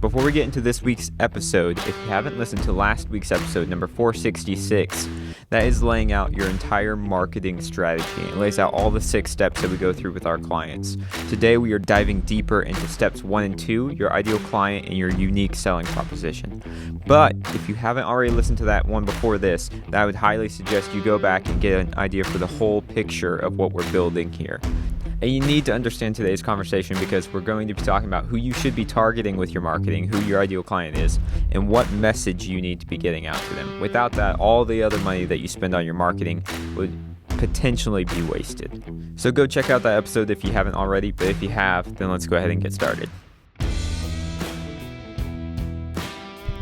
Before we get into this week's episode, if you haven't listened to last week's episode, number 466, that is laying out your entire marketing strategy. It lays out all the 6 steps that we go through with our clients. Today, we are diving deeper into steps 1 and 2, your ideal client and your unique selling proposition. But if you haven't already listened to that one before this, then I would highly suggest you go back and get an idea for the whole picture of what we're building here. And you need to understand today's conversation because we're going to be talking about who you should be targeting with your marketing, who your ideal client is, and what message you need to be getting out to them. Without that, all the other money that you spend on your marketing would potentially be wasted. So go check out that episode if you haven't already, but if you have, then let's go ahead and get started.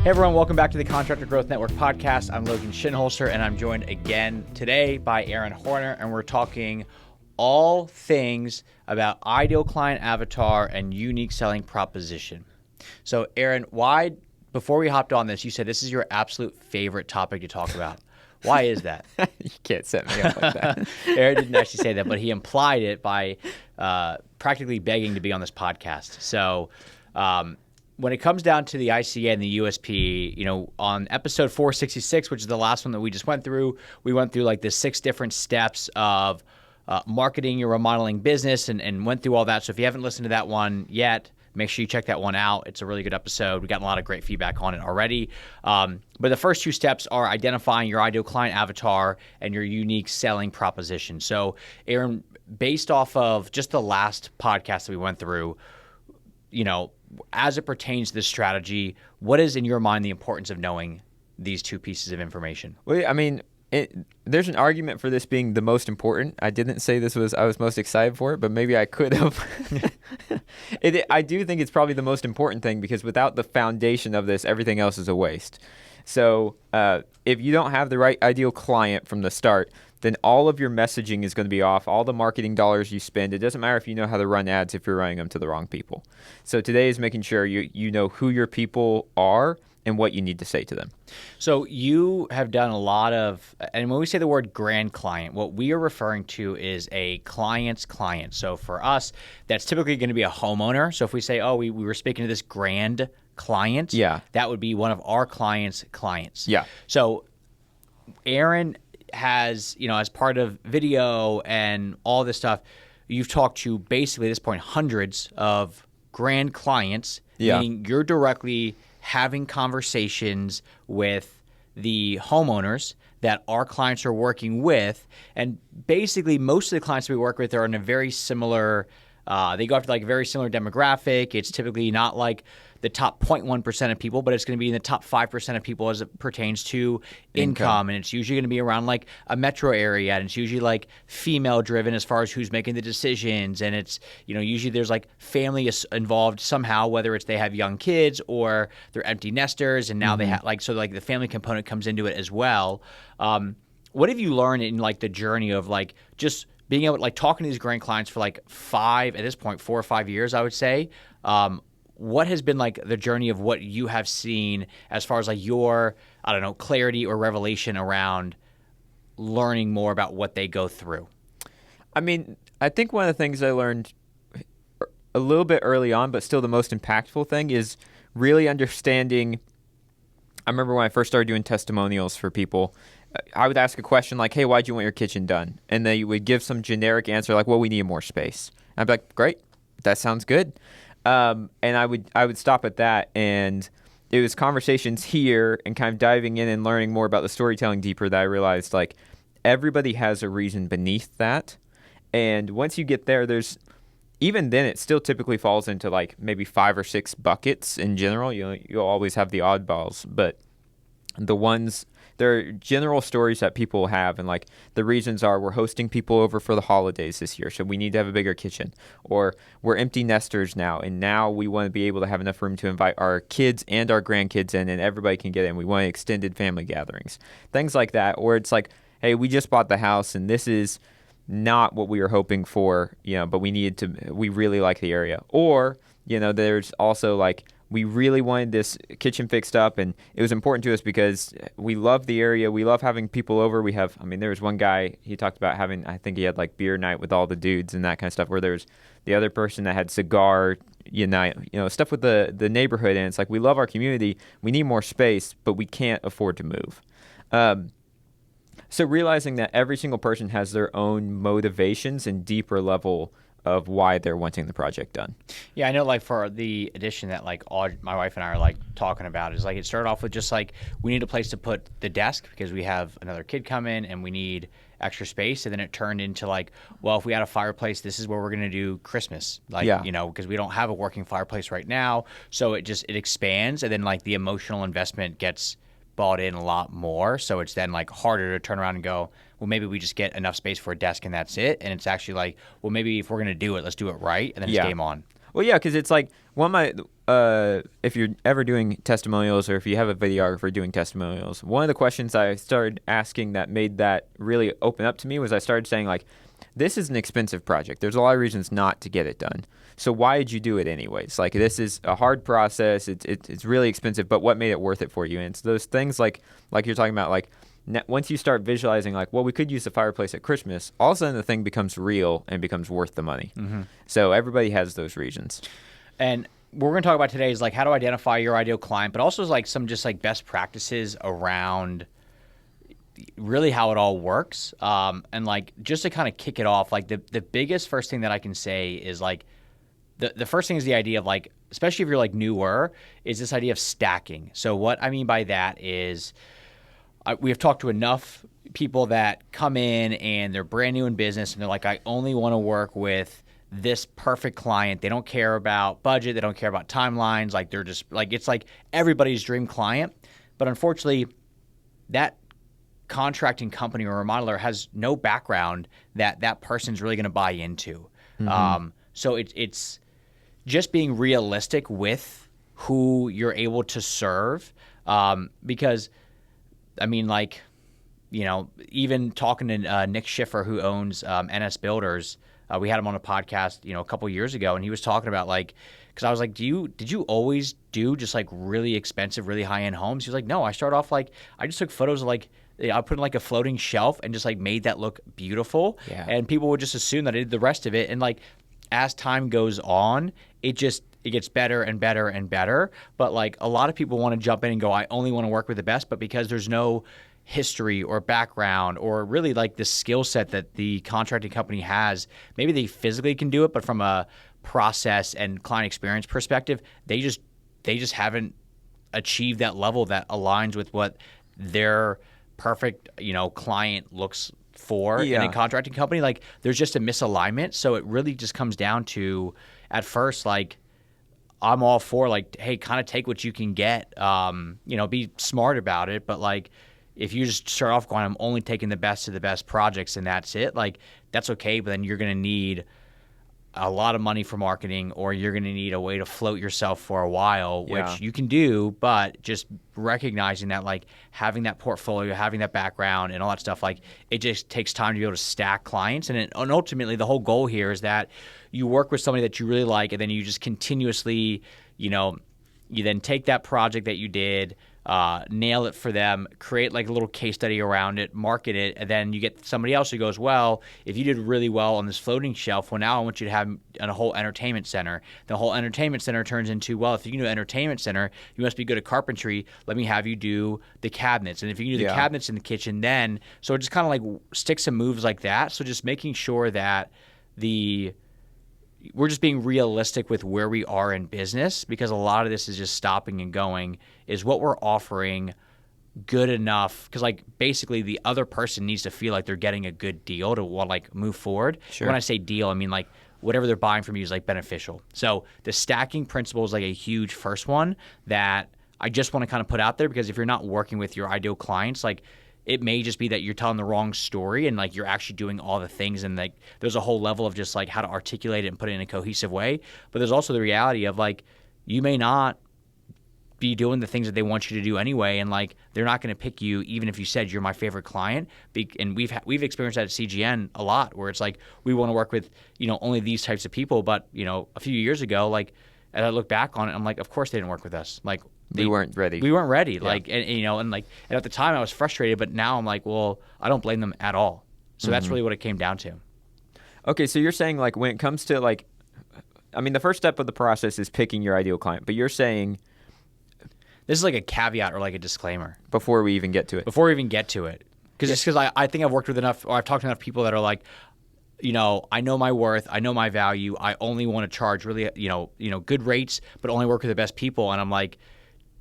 Hey everyone, welcome back to the Contractor Growth Network podcast. I'm Logan Shinholser, and I'm joined again today by Aaron Horner, and we're talking all things about ideal client avatar and unique selling proposition. So Aaron, why, before we hopped on this, you said this is your absolute favorite topic to talk about. Why is that? You can't set me up like that. Aaron didn't actually say that, but he implied it by practically begging to be on this podcast. So when it comes down to the ICA and the USP, you know, on episode 466, which is the last one that we just went through, we went through like the 6 different steps of marketing your remodeling business and went through all that. So if you haven't listened to that one yet, make sure you check that one out. It's a really good episode. We've gotten a lot of great feedback on it already. But the first 2 steps are identifying your ideal client avatar and your unique selling proposition. So Aaron, based off of just the last podcast that we went through, you know, as it pertains to this strategy, what is in your mind the importance of knowing these 2 pieces of information? Well, I mean, there's an argument for this being the most important. I didn't say I was most excited for it, but maybe I could have. I do think it's probably the most important thing because without the foundation of this, everything else is a waste. So if you don't have the right ideal client from the start, then all of your messaging is going to be off. All the marketing dollars you spend, it doesn't matter if you know how to run ads if you're running them to the wrong people. So today is making sure you know who your people are and what you need to say to them. So you have done a lot of, and when we say the word grand client, what we are referring to is a client's client. So for us, that's typically going to be a homeowner. So if we say, oh, we were speaking to this grand client, that would be one of our clients' clients. Yeah. So Aaron has, you know, as part of video and all this stuff, you've talked to basically at this point hundreds of grand clients, meaning you're directly having conversations with the homeowners that our clients are working with. And basically most of the clients we work with are in a very similar, they go after like a very similar demographic. It's typically not like the top 0.1% of people, but it's going to be in the top 5% of people as it pertains to income. And it's usually going to be around like a metro area. And it's usually like female driven as far as who's making the decisions. And it's, you know, usually there's like family is involved somehow, whether it's they have young kids or they're empty nesters. And now they have like, so like the family component comes into it as well. What have you learned in like the journey of like just being able to like talking to these grand clients for like 4 or 5 years, I would say? What has been like the journey of what you have seen as far as like your, I don't know, clarity or revelation around learning more about what they go through? I mean, I think one of the things I learned a little bit early on, but still the most impactful thing is really understanding. I remember when I first started doing testimonials for people, I would ask a question like, hey, why'd you want your kitchen done? And they would give some generic answer like, well, we need more space. And I'd be like, great, that sounds good. And I would stop at that, and it was conversations here and kind of diving in and learning more about the storytelling deeper that I realized like everybody has a reason beneath that. And once you get there, even then it still typically falls into like maybe 5 or 6 buckets in general. You'll always have the oddballs, but the ones, there are general stories that people have, and like the reasons are we're hosting people over for the holidays this year, so we need to have a bigger kitchen, or we're empty nesters now, and now we want to be able to have enough room to invite our kids and our grandkids in, and everybody can get in. We want extended family gatherings, things like that. Or it's like, hey, we just bought the house, and this is not what we were hoping for, but we really like the area. Or, there's also like, we really wanted this kitchen fixed up, and it was important to us because we love the area. We love having people over. There was one guy, he talked about having, I think he had like beer night with all the dudes and that kind of stuff, where there's the other person that had cigar night, stuff with the neighborhood. And it's like, we love our community. We need more space, but we can't afford to move. So realizing that every single person has their own motivations and deeper level of why they're wanting the project done. Yeah, I know, like, for the addition that, like, my wife and I are, like, talking about is, like, it started off with just, like, we need a place to put the desk because we have another kid come in and we need extra space. And then it turned into, like, well, if we had a fireplace, this is where we're going to do Christmas. Like, because we don't have a working fireplace right now. So it expands. And then, like, the emotional investment gets bought in a lot more. So it's then, like, harder to turn around and go, well, maybe we just get enough space for a desk and that's it. And it's actually like, well, maybe if we're going to do it, let's do it right. And then it's game on. Well, yeah, because it's like if you're ever doing testimonials or if you have a videographer doing testimonials, one of the questions I started asking that made that really open up to me was I started saying, like, this is an expensive project. There's a lot of reasons not to get it done. So why did you do it anyways? Like, this is a hard process. It's really expensive, but what made it worth it for you? And it's those things like you're talking about, like, once you start visualizing, like, well, we could use the fireplace at Christmas, all of a sudden the thing becomes real and becomes worth the money. Mm-hmm. So everybody has those reasons. And what we're going to talk about today is, like, how to identify your ideal client, but also, like, some just, like, best practices around really how it all works. And, like, just to kind of kick it off, like, the biggest first thing that I can say is, like, the first thing is the idea of, like, especially if you're, like, newer, is this idea of stacking. So what I mean by that is, we have talked to enough people that come in and they're brand new in business and they're like, I only want to work with this perfect client. They don't care about budget. They don't care about timelines. Like, they're just like, it's like everybody's dream client. But unfortunately, that contracting company or remodeler has no background that person's really going to buy into. Mm-hmm. So it's just being realistic with who you're able to serve. Because I mean, like, even talking to Nick Schiffer, who owns NS Builders, we had him on a podcast, a couple years ago, and he was talking about, like, because I was like, did you always do just, like, really expensive, really high-end homes? He was like, no, I started off, like, I just took photos of, like, I put in, like, a floating shelf and just, like, made that look beautiful. Yeah. And people would just assume that I did the rest of it. And, like, as time goes on, it gets better and better and better. But, like, a lot of people want to jump in and go, I only want to work with the best. But because there's no history or background or really, like, the skill set that the contracting company has, maybe they physically can do it, but from a process and client experience perspective, they just haven't achieved that level that aligns with what their perfect, client looks for in a contracting company. Like, there's just a misalignment. So it really just comes down to, at first, like, I'm all for, like, hey, kind of take what you can get, be smart about it. But, like, if you just start off going, I'm only taking the best of the best projects and that's it, like, that's okay. But then you're going to need a lot of money for marketing, or you're going to need a way to float yourself for a while, which you can do, but just recognizing that, like, having that portfolio, having that background and all that stuff, like, it just takes time to be able to stack clients. And ultimately, the whole goal here is that you work with somebody that you really like, and then you just continuously, you then take that project that you did, nail it for them, create, like, a little case study around it, market it, and then you get somebody else who goes, well, if you did really well on this floating shelf, well, now I want you to have a whole entertainment center. The whole entertainment center turns into, well, if you can do an entertainment center, you must be good at carpentry. Let me have you do the cabinets. And if you can do the cabinets in the kitchen, then, so it just kind of, like, sticks and moves like that. So just making sure that we're just being realistic with where we are in business, because a lot of this is just stopping and going. Is what we're offering good enough? Because, like, basically the other person needs to feel like they're getting a good deal to, like, move forward. Sure. When I say deal, I mean, like, whatever they're buying from you is, like, beneficial. So the stacking principle is, like, a huge first one that I just want to kind of put out there, because if you're not working with your ideal clients, like, it may just be that you're telling the wrong story and, like, you're actually doing all the things, and, like, there's a whole level of just, like, how to articulate it and put it in a cohesive way. But there's also the reality of, like, you may not be doing the things that they want you to do anyway, and, like, they're not going to pick you even if you said you're my favorite client. And we've experienced that at CGN a lot, where it's like, we want to work with, only these types of people. But, a few years ago, like, And I look back on it, I'm like, of course they didn't work with us. Like, We weren't ready. We weren't ready. Yeah. Like, and at the time I was frustrated, but now I'm like, well, I don't blame them at all. So that's really what it came down to. Okay, so you're saying like when it comes to like, I mean, the first step of the process is picking your ideal client, but you're saying this is like a caveat or like a disclaimer before we even get to it. Before we even get to it, because I think I've worked with enough, or I've talked to enough people that are like, I know my worth, I know my value, I only want to charge really, good rates, but only work with the best people. And I'm like,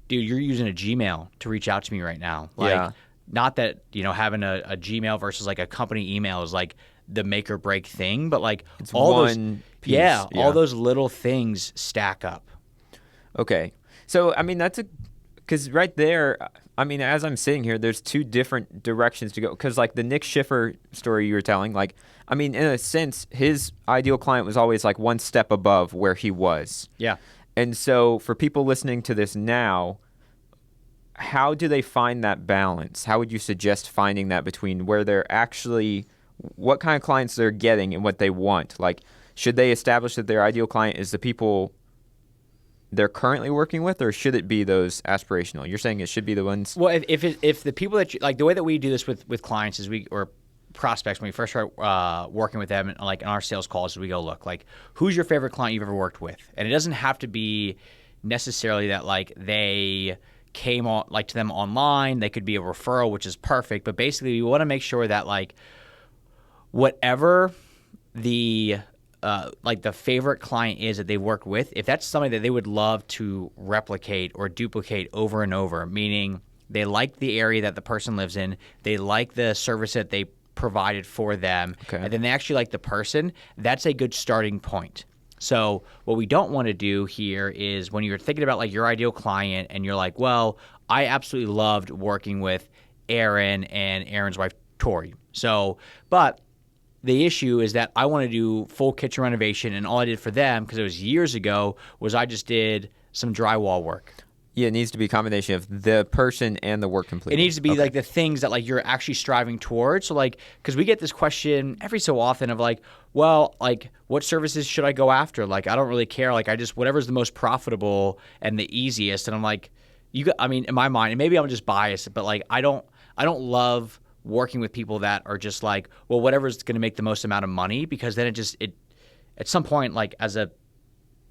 dude, you're using a Gmail to reach out to me right now. Like, not that having a Gmail versus like a company email is like the make or break thing, but like it's all one those, piece. all those little things stack up. Okay, so I mean because right there, I mean, as I'm sitting here, there's two different directions to go. Because like the Nick Schiffer story you were telling, like, I mean, in a sense, his ideal client was always like one step above where he was. Yeah. And so for people listening to this now, how do they find that balance? How would you suggest finding that between where they're actually, what kind of clients they're getting and what they want? Like, should they establish that their ideal client is the people they're currently working with, or should it be those aspirational? You're saying it should be the ones. Well, if the people that like the way that we do this with clients is or prospects when we first start working with them, like in our sales calls, we go look like who's your favorite client you've ever worked with, and it doesn't have to be necessarily that like they came on like to them online. They could be a referral, which is perfect, but basically we want to make sure that like whatever the like the favorite client is that they worked with, if that's something that they would love to replicate or duplicate over and over, meaning they like the area that the person lives in, they like the service that they provided for them, and then they actually like the person, that's a good starting point. So what we don't want to do here is when you're thinking about like your ideal client and you're like, well, I absolutely loved working with Aaron and Aaron's wife, Tori. So, but the issue is that I want to do full kitchen renovation, and all I did for them, because it was years ago, was I just did some drywall work. Yeah, it needs to be a combination of the person and the work completed. It needs to be like the things that like you're actually striving towards. So like, because we get this question every so often of like, well, like what services should I go after? Like, I don't really care. Like, I just whatever's the most profitable and the easiest. And I'm like, I mean, in my mind, and maybe I'm just biased, but like I don't love working with people that are just like, well, whatever's going to make the most amount of money, because then it at some point, like as a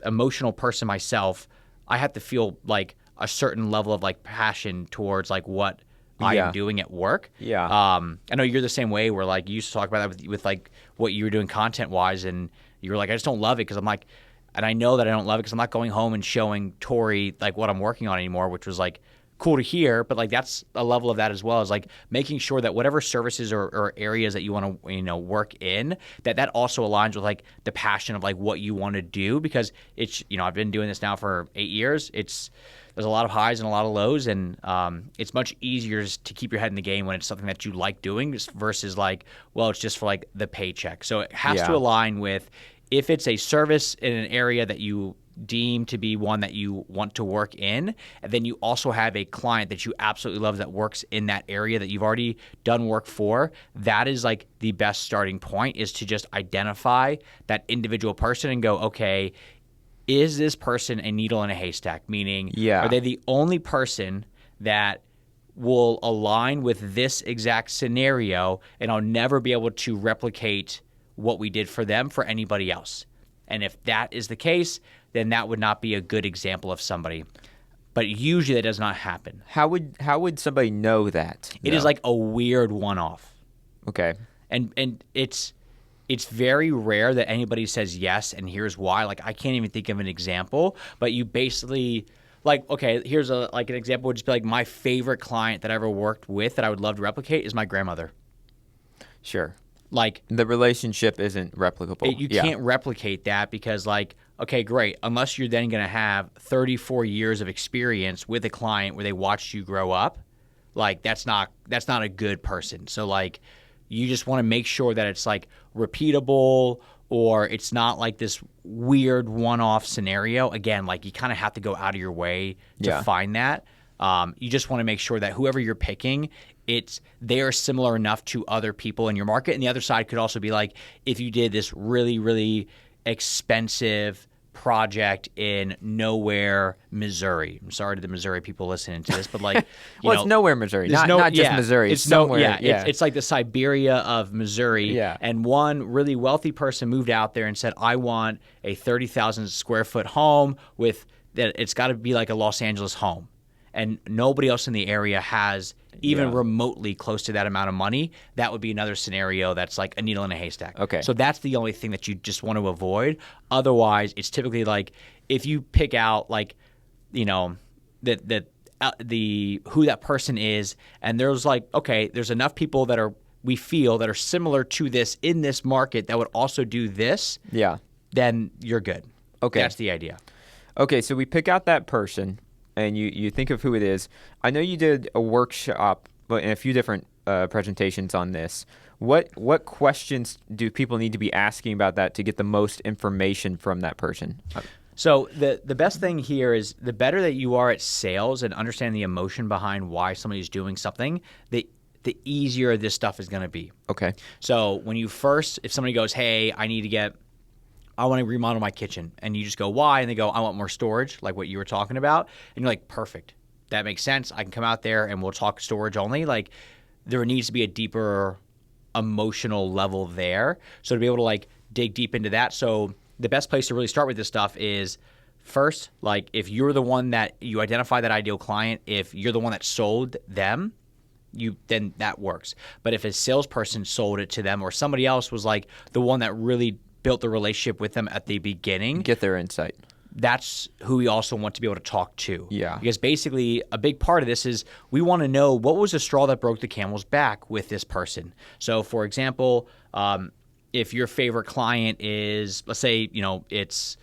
emotional person myself, I have to feel like a certain level of like passion towards like what I am doing at work. Yeah. I know you're the same way, where like you used to talk about that with like what you were doing content wise, and you were like, I just don't love it because I'm like, and I know that I don't love it because I'm not going home and showing Tori like what I'm working on anymore, which was like cool to hear, but like that's a level of that as well, is like making sure that whatever services or areas that you want to work in, that also aligns with like the passion of like what you want to do, because it's I've been doing this now for 8 years. There's a lot of highs and a lot of lows, and it's much easier to keep your head in the game when it's something that you like doing versus like, well, it's just for like the paycheck. So it has to align with, if it's a service in an area that you deem to be one that you want to work in, and then you also have a client that you absolutely love that works in that area that you've already done work for, that is like the best starting point, is to just identify that individual person and go, okay, is this person a needle in a haystack? Meaning, are they the only person that will align with this exact scenario, and I'll never be able to replicate what we did for them for anybody else? And if that is the case, then that would not be a good example of somebody. But usually that does not happen. How would somebody know that? It is like a weird one-off. Okay. And it's very rare that anybody says yes, and here's why. Like, I can't even think of an example, but you basically, like, okay, here's an example would just be like, my favorite client that I ever worked with that I would love to replicate is my grandmother. Sure. Like, the relationship isn't replicable. You can't replicate that, because like, okay, great, unless you're then going to have 34 years of experience with a client where they watched you grow up, like that's not a good person. So like, you just want to make sure that it's like repeatable, or it's not like this weird one-off scenario. Again, like you kind of have to go out of your way to find that. You just want to make sure that whoever you're picking, they are similar enough to other people in your market. And the other side could also be like, if you did this really, really expensive project in nowhere, Missouri. I'm sorry to the Missouri people listening to this, but like, it's nowhere, Missouri, not just Missouri. It's somewhere. It's like the Siberia of Missouri. Yeah. And one really wealthy person moved out there and said, I want a 30,000 square foot home with that. It's got to be like a Los Angeles home. And nobody else in the area has even remotely close to that amount of money. That would be another scenario that's like a needle in a haystack. Okay. So that's the only thing that you just want to avoid. Otherwise, it's typically like if you pick out like, that who that person is, and there's like, okay, there's enough people that we feel that are similar to this in this market that would also do this. Yeah. Then you're good. Okay. That's the idea. Okay, so we pick out that person. And you think of who it is. I know you did a workshop and a few different presentations on this. What questions do people need to be asking about that to get the most information from that person? So the best thing here is the better that you are at sales and understanding the emotion behind why somebody's doing something, the easier this stuff is going to be. Okay. So when if somebody goes, hey, I want to remodel my kitchen. And you just go, why? And they go, I want more storage, like what you were talking about. And you're like, perfect. That makes sense. I can come out there and we'll talk storage only. Like there needs to be a deeper emotional level there. So to be able to like dig deep into that. So the best place to really start with this stuff is first, like if you're the one that you identify that ideal client, if you're the one that sold them, then that works. But if a salesperson sold it to them or somebody else was like the one that really built the relationship with them at the beginning. Get their insight. That's who we also want to be able to talk to. Yeah. Because basically a big part of this is we want to know what was the straw that broke the camel's back with this person. So for example, if your favorite client is, let's say, it's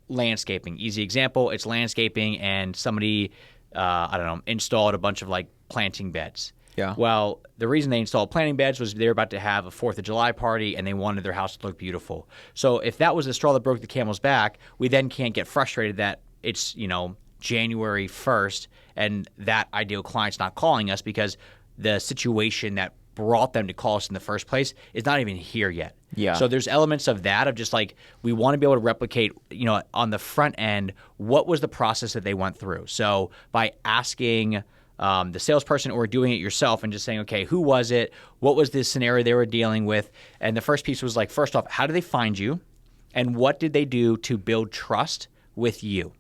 landscaping. Easy example, it's landscaping and somebody, installed a bunch of like planting beds. Yeah. Well, the reason they installed planting beds was they were about to have a 4th of July party and they wanted their house to look beautiful. So if that was the straw that broke the camel's back, we then can't get frustrated that it's, January 1st and that ideal client's not calling us because the situation that brought them to call us in the first place is not even here yet. Yeah. So there's elements of that of just like we want to be able to replicate, on the front end, what was the process that they went through. So by asking the salesperson or doing it yourself and just saying, okay, who was it? What was this scenario they were dealing with? And the first piece was like, first off, how did they find you? And what did they do to build trust with you?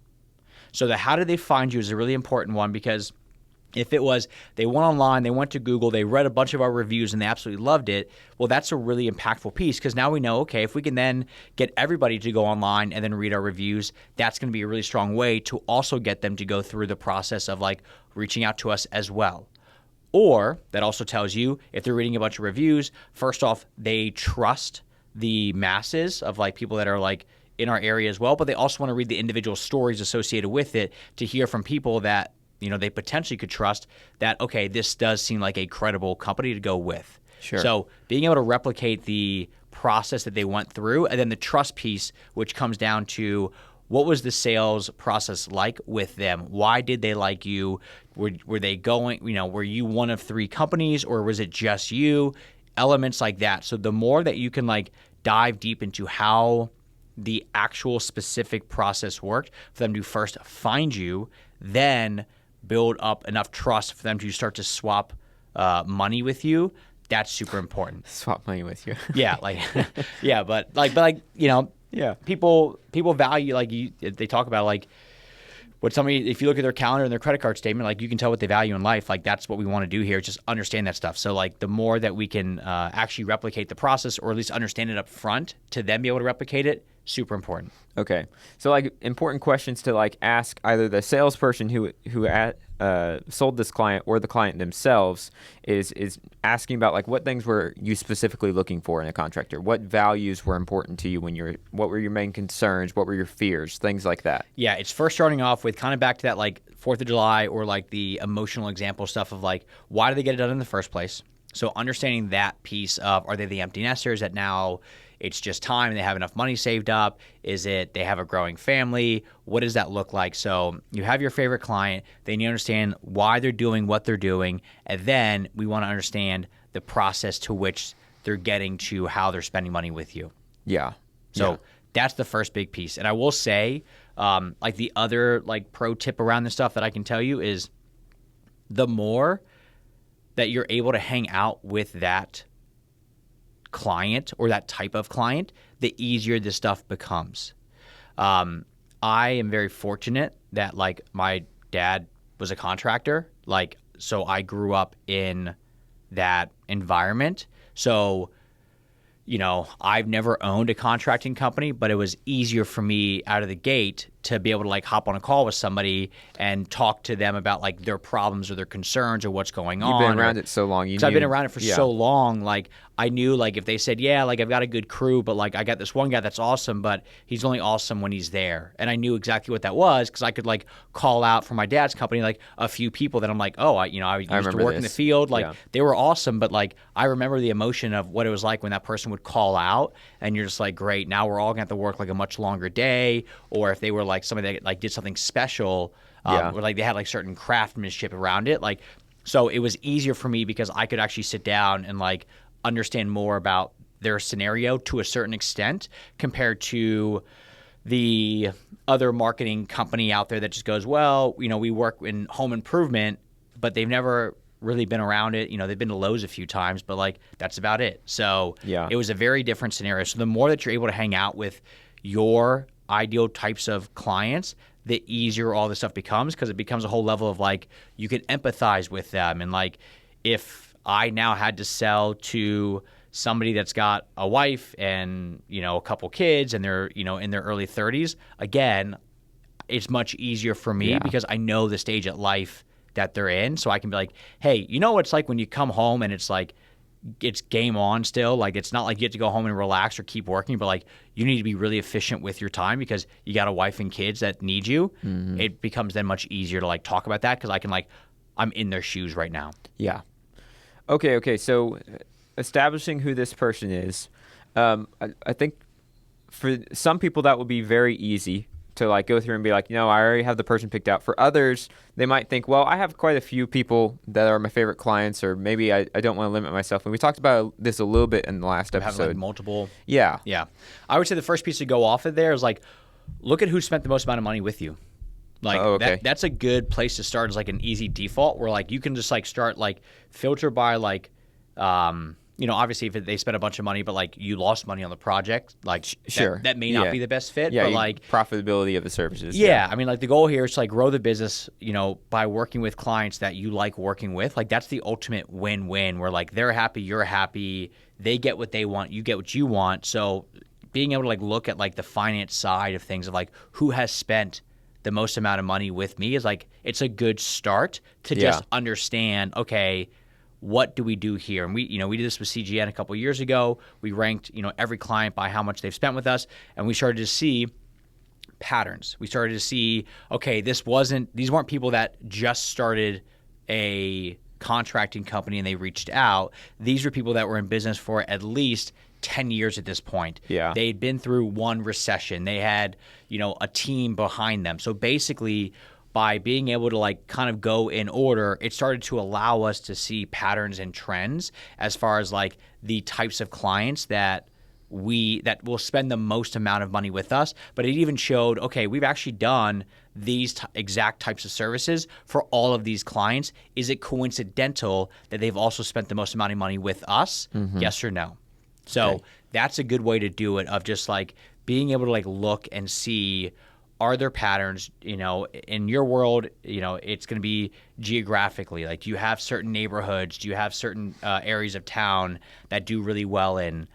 So the how did they find you is a really important one because if it was they went online, they went to Google, they read a bunch of our reviews and they absolutely loved it, well, that's a really impactful piece because now we know, okay, if we can then get everybody to go online and then read our reviews, that's going to be a really strong way to also get them to go through the process of like reaching out to us as well. Or that also tells you if they're reading a bunch of reviews, first off, they trust the masses of like people that are like in our area as well, but they also want to read the individual stories associated with it to hear from people that they potentially could trust that, okay, this does seem like a credible company to go with. Sure. So being able to replicate the process that they went through and then the trust piece, which comes down to what was the sales process like with them? Why did they like you? Were they going, were you one of 3 companies or was it just you? Elements like that. So the more that you can like dive deep into how the actual specific process worked for them to first find you, then build up enough trust for them to start to swap money with you. That's super important. Swap money with you. Yeah, Yeah. People value they talk about like what somebody, if you look at their calendar and their credit card statement, like you can tell what they value in life. Like that's what we want to do here. Just understand that stuff. So like the more that we can actually replicate the process or at least understand it up front to then be able to replicate it, super important. Okay. So like important questions to like ask either the salesperson who sold this client or the client themselves is asking about like what things were you specifically looking for in a contractor? What values were important to you what were your main concerns? What were your fears? Things like that. Yeah, it's first starting off with kind of back to that like 4th of July or like the emotional example stuff of like why did they get it done in the first place? So understanding that piece of are they the empty nesters that now it's just time and they have enough money saved up? Is it they have a growing family? What does that look like? So you have your favorite client, then you understand why they're doing what they're doing, and then we want to understand the process to which they're getting to how they're spending money with you. Yeah. So that's the first big piece. And I will say, like the other like pro tip around this stuff that I can tell you is the more that you're able to hang out with that client or that type of client, the easier this stuff becomes. I am very fortunate that like my dad was a contractor, like so I grew up in that environment. So, you know, I've never owned a contracting company, but it was easier for me out of the gate to be able to like hop on a call with somebody and talk to them about like their problems or their concerns or what's going on. You've been around it so long. Because I've been around it for so long. Like I knew like if they said, yeah, like I've got a good crew, but like I got this one guy that's awesome, but he's only awesome when he's there. And I knew exactly what that was because I could like call out for my dad's company like a few people that I'm like, oh, I used to work in the field. Like they were awesome, but like I remember the emotion of what it was like when that person would call out and you're just like, great, now we're all gonna have to work like a much longer day. Or if they were like somebody that like did something special, or like they had like certain craftsmanship around it, like so it was easier for me because I could actually sit down and like understand more about their scenario to a certain extent compared to the other marketing company out there that just goes, well, you know, we work in home improvement, but they've never really been around it. You know, they've been to Lowe's a few times, but like that's about it. So it was a very different scenario. So the more that you're able to hang out with your ideal types of clients, the easier all this stuff becomes because it becomes a whole level of like you can empathize with them. And like if I now had to sell to somebody that's got a wife and, you know, a couple kids and they're, you know, in their early 30s, again, it's much easier for me because I know the stage of life that they're in. So I can be like, hey, you know what it's like when you come home and it's like, it's game on still. Like it's not like you get to go home and relax or keep working, but like you need to be really efficient with your time because you got a wife and kids that need you. Mm-hmm. It becomes then much easier to like talk about that because I can like, I'm in their shoes right now. Yeah. Okay. So establishing who this person is, I think for some people that will be very easy to like go through and be like, you know, I already have the person picked out. For others, they might think, well, I have quite a few people that are my favorite clients, or maybe I don't want to limit myself. And we talked about this a little bit in the last episode. Have like multiple. Yeah. I would say the first piece to go off of there is like, look at who spent the most amount of money with you. Like that's a good place to start as like an easy default where like you can just like start like filter by like, you know, obviously if they spent a bunch of money, but like you lost money on the project, like sure, that may not be the best fit. Yeah, but like profitability of the services. Yeah, I mean, like the goal here is to like grow the business, you know, by working with clients that you like working with. Like that's the ultimate win-win where like they're happy, you're happy, they get what they want, you get what you want. So being able to like look at like the finance side of things of like who has spent the most amount of money with me is like it's a good start to just understand, okay, what do we do here? And we did this with CGN a couple of years ago. We ranked, you know, every client by how much they've spent with us, and we started to see patterns. We started to see, okay, these weren't people that just started a contracting company and they reached out. These were people that were in business for at least 10 years at this point. Yeah. They'd been through one recession. They had, you know, a team behind them. So basically, by being able to like kind of go in order, it started to allow us to see patterns and trends as far as like the types of clients that will spend the most amount of money with us. But it even showed, okay, we've actually done these exact types of services for all of these clients. Is it coincidental that they've also spent the most amount of money with us? Mm-hmm. Yes or no? So that's a good way to do it, of just like being able to like look and see, are there patterns, you know, in your world, you know, it's going to be geographically. Like, do you have certain neighborhoods? Do you have certain areas of town that do really well in?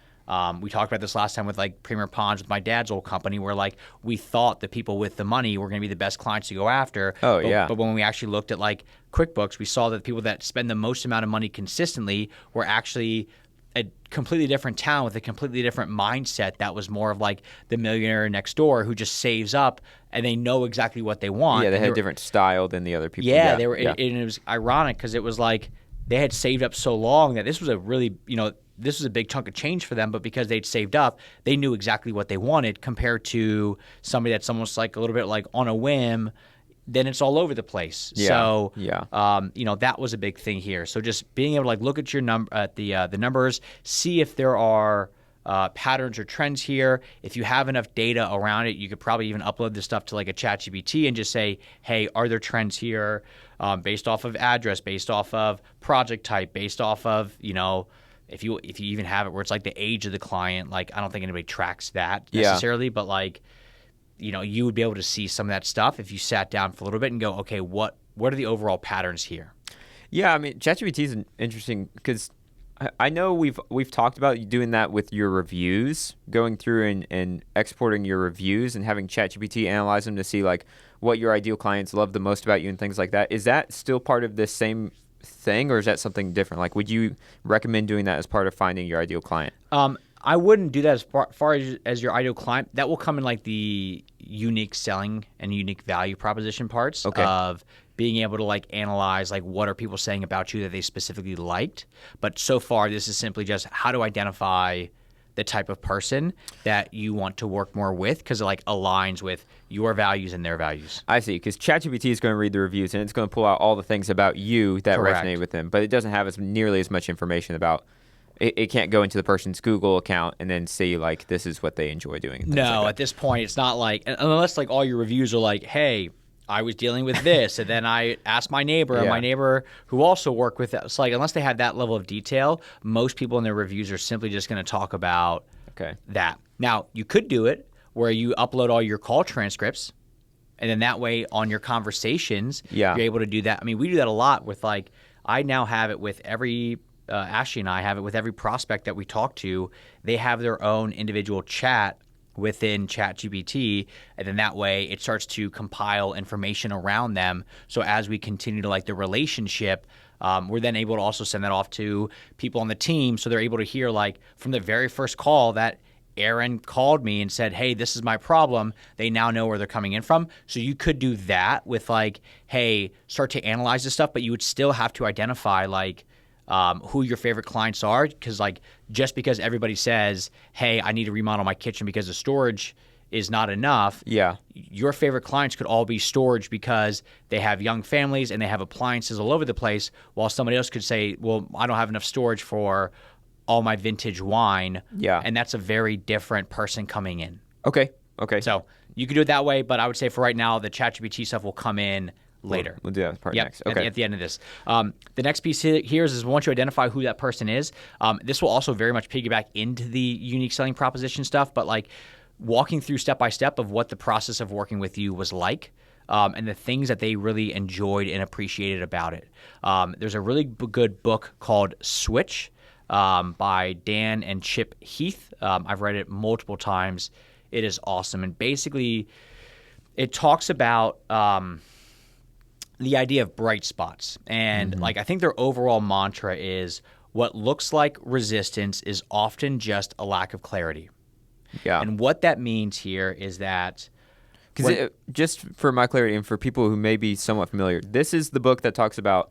We talked about this last time with like Premier Ponds with my dad's old company, where like we thought the people with the money were going to be the best clients to go after. But when we actually looked at like QuickBooks, we saw that the people that spend the most amount of money consistently were actually a completely different town with a completely different mindset that was more of like the millionaire next door who just saves up and they know exactly what they want. Yeah, they had a different style than the other people. Yeah, they were. And it was ironic because it was like they had saved up so long that this was a really, you know, this was a big chunk of change for them, but because they'd saved up, they knew exactly what they wanted compared to somebody that's almost like a little bit like on a whim. Then it's all over the place. So, you know, that was a big thing here. So just being able to like look at your the numbers, see if there are patterns or trends here. If you have enough data around it, you could probably even upload this stuff to like a ChatGPT and just say, hey, are there trends here based off of address, based off of project type, based off of, if you even have it where it's like the age of the client. Like, I don't think anybody tracks that necessarily, but like, you would be able to see some of that stuff if you sat down for a little bit and go, okay, what are the overall patterns here? Yeah, I mean, ChatGPT is interesting because I know we've talked about doing that with your reviews, going through and exporting your reviews and having ChatGPT analyze them to see like what your ideal clients love the most about you and things like that. Is that still part of this same thing, or is that something different? Like, would you recommend doing that as part of finding your ideal client? I wouldn't do that as far as your ideal client. That will come in like the unique selling and unique value proposition parts of being able to like analyze like what are people saying about you that they specifically liked. But so far, this is simply just how to identify the type of person that you want to work more with because it like aligns with your values and their values. I see, because ChatGPT is going to read the reviews and it's going to pull out all the things about you that resonate with them, but it doesn't have nearly as much information about. It can't go into the person's Google account and then see like this is what they enjoy doing. And no, like at this point, it's not like unless like all your reviews are like, hey, I was dealing with this, and then I asked my neighbor, and my neighbor who also worked with it. It's like unless they have that level of detail, most people in their reviews are simply just going to talk about that. Now, you could do it where you upload all your call transcripts, and then that way on your conversations, you're able to do that. I mean, we do that a lot with like I now have it with every. Ashley and I have it with every prospect that we talk to. They have their own individual chat within ChatGPT, and then that way it starts to compile information around them. So as we continue to like the relationship, we're then able to also send that off to people on the team so they're able to hear like from the very first call that Aaron called me and said, hey, this is my problem. They now know where they're coming in from. So you could do that with like, hey, start to analyze this stuff, but you would still have to identify like who your favorite clients are, because like just because everybody says, hey, I need to remodel my kitchen because the storage is not enough, your favorite clients could all be storage because they have young families and they have appliances all over the place, while somebody else could say, well, I don't have enough storage for all my vintage wine, and that's a very different person coming in. Okay. So you could do it that way, but I would say for right now, the ChatGPT stuff will come in later. We'll do that part next. Okay. At the end of this. The next piece here is once you identify who that person is, this will also very much piggyback into the unique selling proposition stuff, but like walking through step by step of what the process of working with you was like, and the things that they really enjoyed and appreciated about it. There's a really good book called Switch by Dan and Chip Heath. I've read it multiple times. It is awesome. And basically, it talks about the idea of bright spots. And like I think their overall mantra is what looks like resistance is often just a lack of clarity. Yeah. And what that means here is that just for my clarity and for people who may be somewhat familiar, this is the book that talks about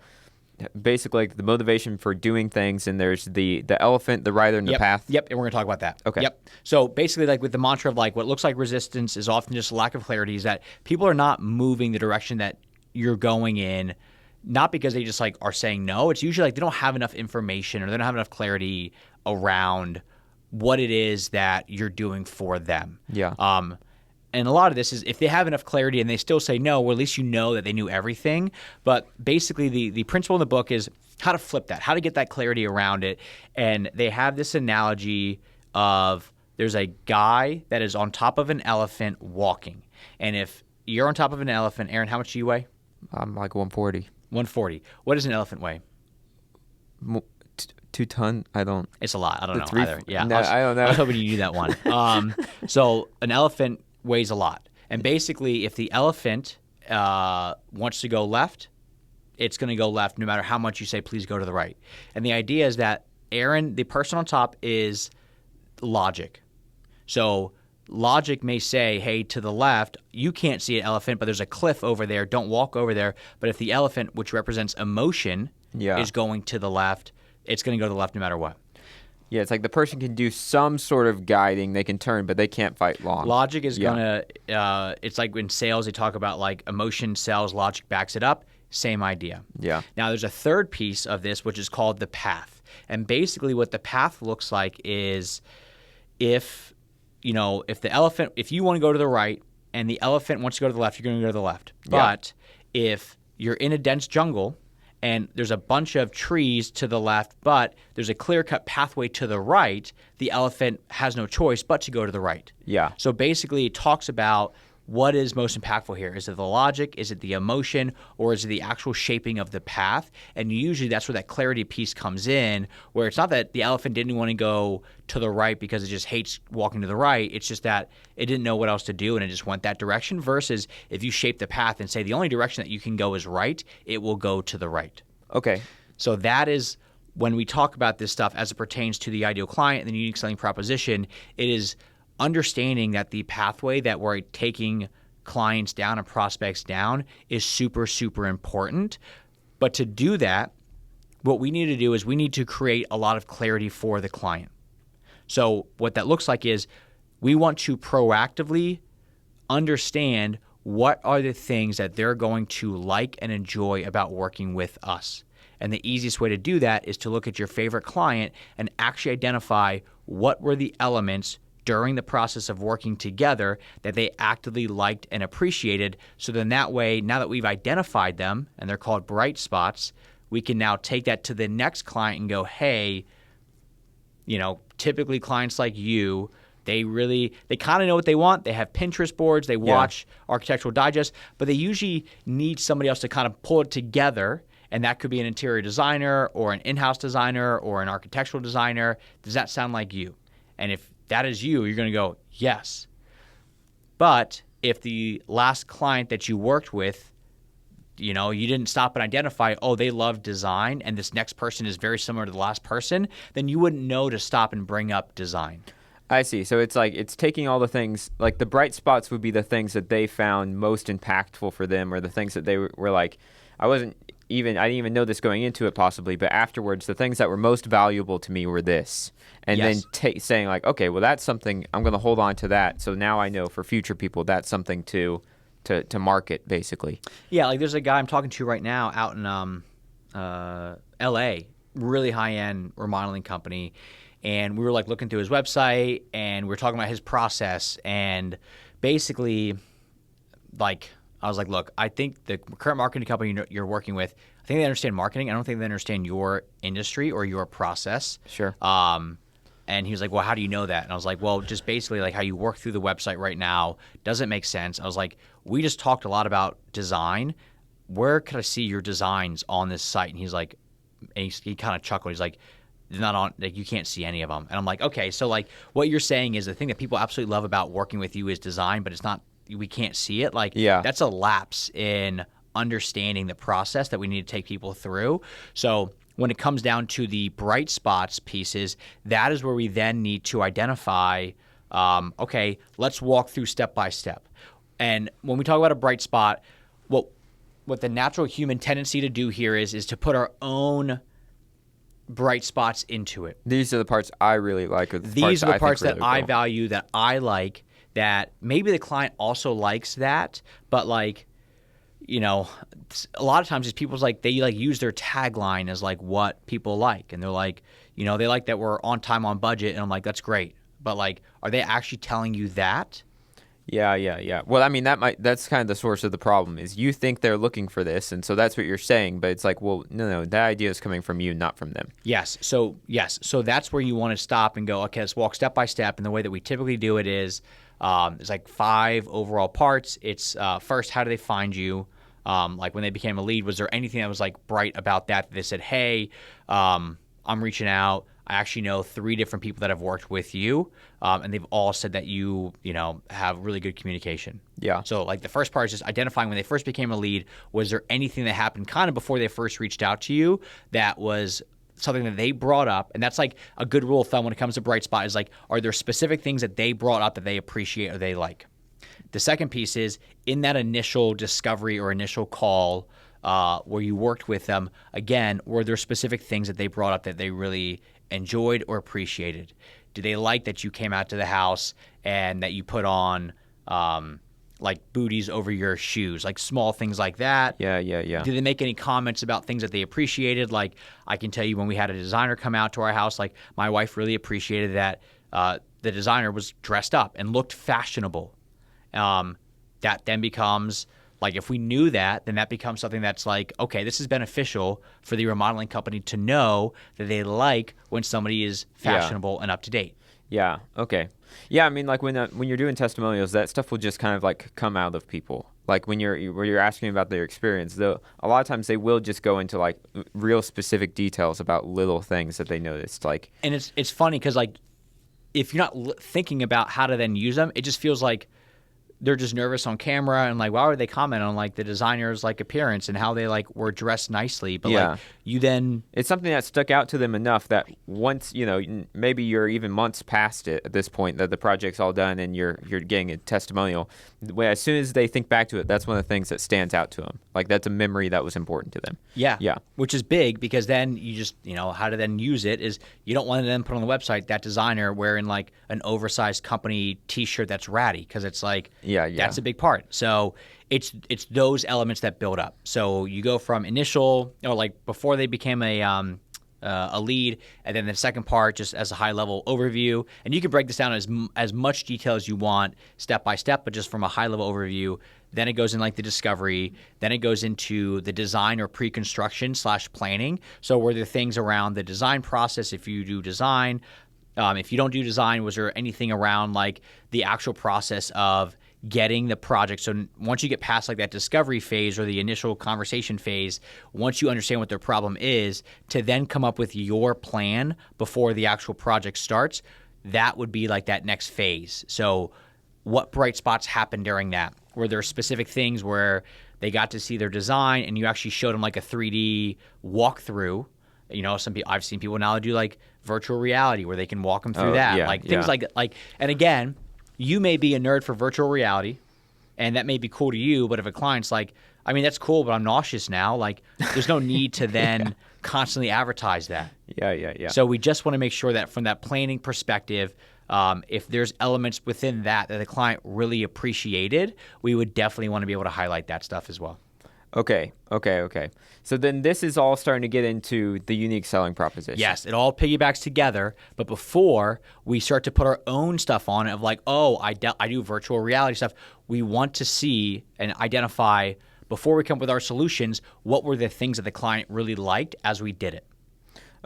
basically like the motivation for doing things, and there's the elephant, the rider, and the path. Yep, and we're going to talk about that. Okay. Yep. So basically like with the mantra of like what looks like resistance is often just a lack of clarity, is that people are not moving the direction that you're going in, not because they just like are saying no. It's usually like they don't have enough information or they don't have enough clarity around what it is that you're doing for them. Yeah. And a lot of this is if they have enough clarity and they still say no, well, at least you know that they knew everything. But basically the principle in the book is how to flip that, how to get that clarity around it. And they have this analogy of there's a guy that is on top of an elephant walking. And if you're on top of an elephant, Aaron, how much do you weigh? I'm like 140. 140. What does an elephant weigh? 2 ton? I don't. It's a lot. I don't know either. Yeah, no, I don't know. I was hoping you knew that one. So an elephant weighs a lot, and basically, if the elephant wants to go left, it's going to go left, no matter how much you say, "Please go to the right." And the idea is that Aaron, the person on top, is logic. So logic may say, hey, to the left, you can't see an elephant, but there's a cliff over there. Don't walk over there. But if the elephant, which represents emotion, is going to the left, it's going to go to the left no matter what. Yeah, it's like the person can do some sort of guiding. They can turn, but they can't fight long. Logic is going to it's like in sales, they talk about like emotion sells, logic backs it up. Same idea. Yeah. Now, there's a third piece of this, which is called the path. And basically what the path looks like is if if you want to go to the right and the elephant wants to go to the left, you're going to go to the left. But if you're in a dense jungle and there's a bunch of trees to the left, but there's a clear-cut pathway to the right, the elephant has no choice but to go to the right. Yeah. So basically it talks about what is most impactful here. Is it the logic? Is it the emotion? Or is it the actual shaping of the path? And usually that's where that clarity piece comes in, where it's not that the elephant didn't want to go to the right because it just hates walking to the right. It's just that it didn't know what else to do and it just went that direction, versus if you shape the path and say the only direction that you can go is right, it will go to the right. Okay. So that is when we talk about this stuff as it pertains to the ideal client and the unique selling proposition, it is understanding that the pathway that we're taking clients down and prospects down is super, super important. But to do that, what we need to do is we need to create a lot of clarity for the client. So what that looks like is we want to proactively understand what are the things that they're going to like and enjoy about working with us. And the easiest way to do that is to look at your favorite client and actually identify what were the elements during the process of working together that they actively liked and appreciated. So then that way, now that we've identified them, and they're called bright spots, we can now take that to the next client and go, hey, typically clients like you, they kind of know what they want. They have Pinterest boards, they watch Architectural Digest, but they usually need somebody else to kind of pull it together. And that could be an interior designer or an in-house designer or an architectural designer. Does that sound like you? And if that is you, you're going to go, yes. But if the last client that you worked with, you didn't stop and identify, oh, they love design and this next person is very similar to the last person, then you wouldn't know to stop and bring up design. I see. So it's taking all the things, like the bright spots would be the things that they found most impactful for them, or the things that they were like, I didn't even know this going into it possibly, but afterwards, the things that were most valuable to me were this. And then saying like, okay, well, that's something, I'm going to hold on to that. So now I know for future people, that's something to market, basically. Yeah, like there's a guy I'm talking to right now out in L.A., really high-end remodeling company. And we were like looking through his website and we were talking about his process. And basically, like, I was like, look, I think the current marketing company you're working with, I think they understand marketing. I don't think they understand your industry or your process. Sure. And he was like, well, how do you know that? And I was like, well, just basically like how you work through the website right now doesn't make sense. I was like, we just talked a lot about design. Where could I see your designs on this site? And he's like, and he kind of chuckled. He's like, they're not on, like, you can't see any of them. And I'm like, okay, so like what you're saying is the thing that people absolutely love about working with you is design, but it's not, we can't see it. Like, that's a lapse in understanding the process that we need to take people through. So when it comes down to the bright spots pieces, that is where we then need to identify, okay, let's walk through step by step. And when we talk about a bright spot, what the natural human tendency to do here is to put our own bright spots into it. These are the parts I really like. These are the parts that I value, that I like, that maybe the client also likes that, but like, a lot of times it's people's like, they like use their tagline as like what people like. And they're like, they like that we're on time, on budget. And I'm like, that's great. But like, are they actually telling you that? Yeah. Well, I mean, that's kind of the source of the problem is you think they're looking for this. And so that's what you're saying. But it's like, well, no, that idea is coming from you, not from them. Yes. So that's where you want to stop and go, okay, let's walk step by step. And the way that we typically do it is it's like 5 overall parts. It's first, how do they find you? Like when they became a lead, was there anything that was like bright about that they said, hey, I'm reaching out. I actually know 3 different people that have worked with you, and they've all said that you have really good communication. Yeah. So like the first part is just identifying when they first became a lead, was there anything that happened kind of before they first reached out to you that was something that they brought up? And that's like a good rule of thumb when it comes to bright spot is like, are there specific things that they brought up that they appreciate or they like? The second piece is in that initial discovery or initial call where you worked with them, again, were there specific things that they brought up that they really enjoyed or appreciated? Do they like that you came out to the house and that you put on like booties over your shoes, like small things like that? Yeah. Did they make any comments about things that they appreciated? Like I can tell you when we had a designer come out to our house, like my wife really appreciated that the designer was dressed up and looked fashionable. That then becomes like, if we knew that, then that becomes something that's like, okay, this is beneficial for the remodeling company to know that they like when somebody is fashionable and up to date. Yeah. Okay. Yeah. I mean, like when you're doing testimonials, that stuff will just kind of like come out of people. Like when you're asking about their experience, though, a lot of times they will just go into like real specific details about little things that they noticed. Like, and it's funny because like if you're not thinking about how to then use them, it just feels like they're just nervous on camera and like, why would they comment on like the designer's like appearance and how they like were dressed nicely? But like you then, it's something that stuck out to them enough that once, maybe you're even months past it at this point that the project's all done and you're getting a testimonial. As soon as they think back to it, that's one of the things that stands out to them. Like that's a memory that was important to them. Yeah. Yeah. Which is big because then you just, how to then use it is you don't want to then put on the website that designer wearing like an oversized company t-shirt that's ratty because it's like, that's a big part. So it's those elements that build up. So you go from initial, like before they became a lead, and then the second part just as a high level overview. And you can break this down as much detail as you want, step by step, but just from a high level overview. Then it goes in like the discovery. Then it goes into the design or pre-construction / planning. So were there things around the design process if you do design? If you don't do design, was there anything around like the actual process of getting the project? So once you get past like that discovery phase or the initial conversation phase, once you understand what their problem is, to then come up with your plan before the actual project starts, that would be like that next phase. So what bright spots happened during that? Were there specific things where they got to see their design and you actually showed them like a 3D walkthrough? Some people, I've seen people now do like virtual reality where they can walk them through things like, and again, you may be a nerd for virtual reality and that may be cool to you, but if a client's like, I mean, that's cool, but I'm nauseous now, like there's no need to then constantly advertise that. Yeah. So we just want to make sure that from that planning perspective, if there's elements within that the client really appreciated, we would definitely want to be able to highlight that stuff as well. Okay. So then this is all starting to get into the unique selling proposition. Yes, it all piggybacks together. But before we start to put our own stuff on it of like, oh, I do virtual reality stuff, we want to see and identify before we come up with our solutions, what were the things that the client really liked as we did it.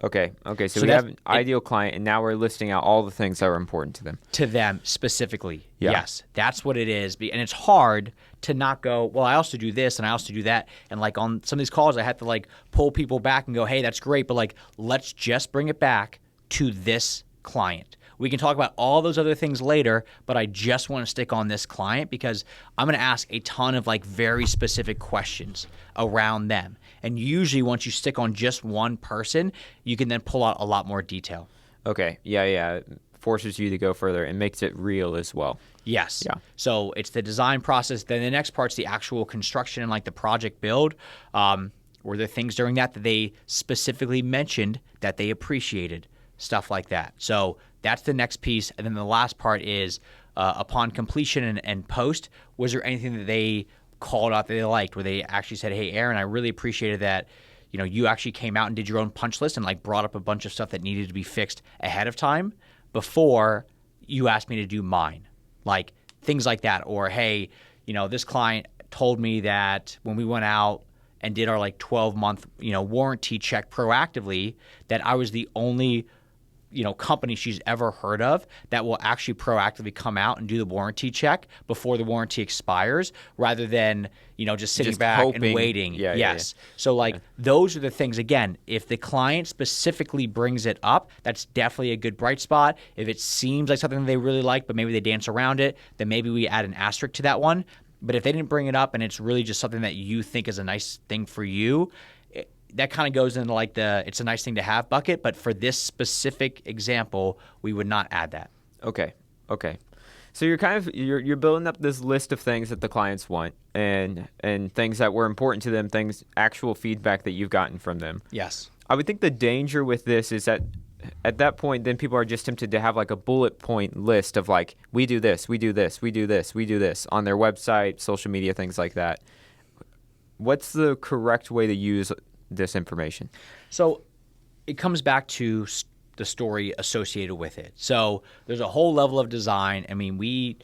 Okay. So we have an ideal client, and now we're listing out all the things that were important to them. To them specifically. Yeah. Yes, that's what it is. And it's hard to not go, well, I also do this and I also do that. And like on some of these calls, I had to like pull people back and go, hey, that's great, but like let's just bring it back to this client. We can talk about all those other things later, but I just want to stick on this client because I'm going to ask a ton of like very specific questions around them. And usually once you stick on just one person, you can then pull out a lot more detail. Okay. Yeah. It forces you to go further and makes it real as well. Yes. Yeah. So it's the design process. Then the next part's the actual construction and like the project build. Were there things during that they specifically mentioned that they appreciated? Stuff like that. So that's the next piece. And then the last part is upon completion and post, was there anything that they called out that they liked where they actually said, hey, Aaron, I really appreciated that you actually came out and did your own punch list and like brought up a bunch of stuff that needed to be fixed ahead of time before you asked me to do mine. Like things like that. Or, hey, this client told me that when we went out and did our like 12-month, warranty check proactively, that I was the only company she's ever heard of that will actually proactively come out and do the warranty check before the warranty expires rather than, just sitting back hoping. And waiting. Yes. So those are the things, again, if the client specifically brings it up, that's definitely a good bright spot. If it seems like something they really like, but maybe they dance around it, then maybe we add an asterisk to that one. But if they didn't bring it up and it's really just something that you think is a nice thing for you, that kind of goes into like it's a nice thing to have bucket, but for this specific example, we would not add that. Okay. So you're building up this list of things that the clients want and things that were important to them, actual feedback that you've gotten from them. Yes. I would think the danger with this is that at that point, then people are just tempted to have like a bullet point list of like, we do this, we do this, we do this, we do this on their website, social media, things like that. What's the correct way to use this information? So it comes back to the story associated with it. So there's a whole level of design. I mean, we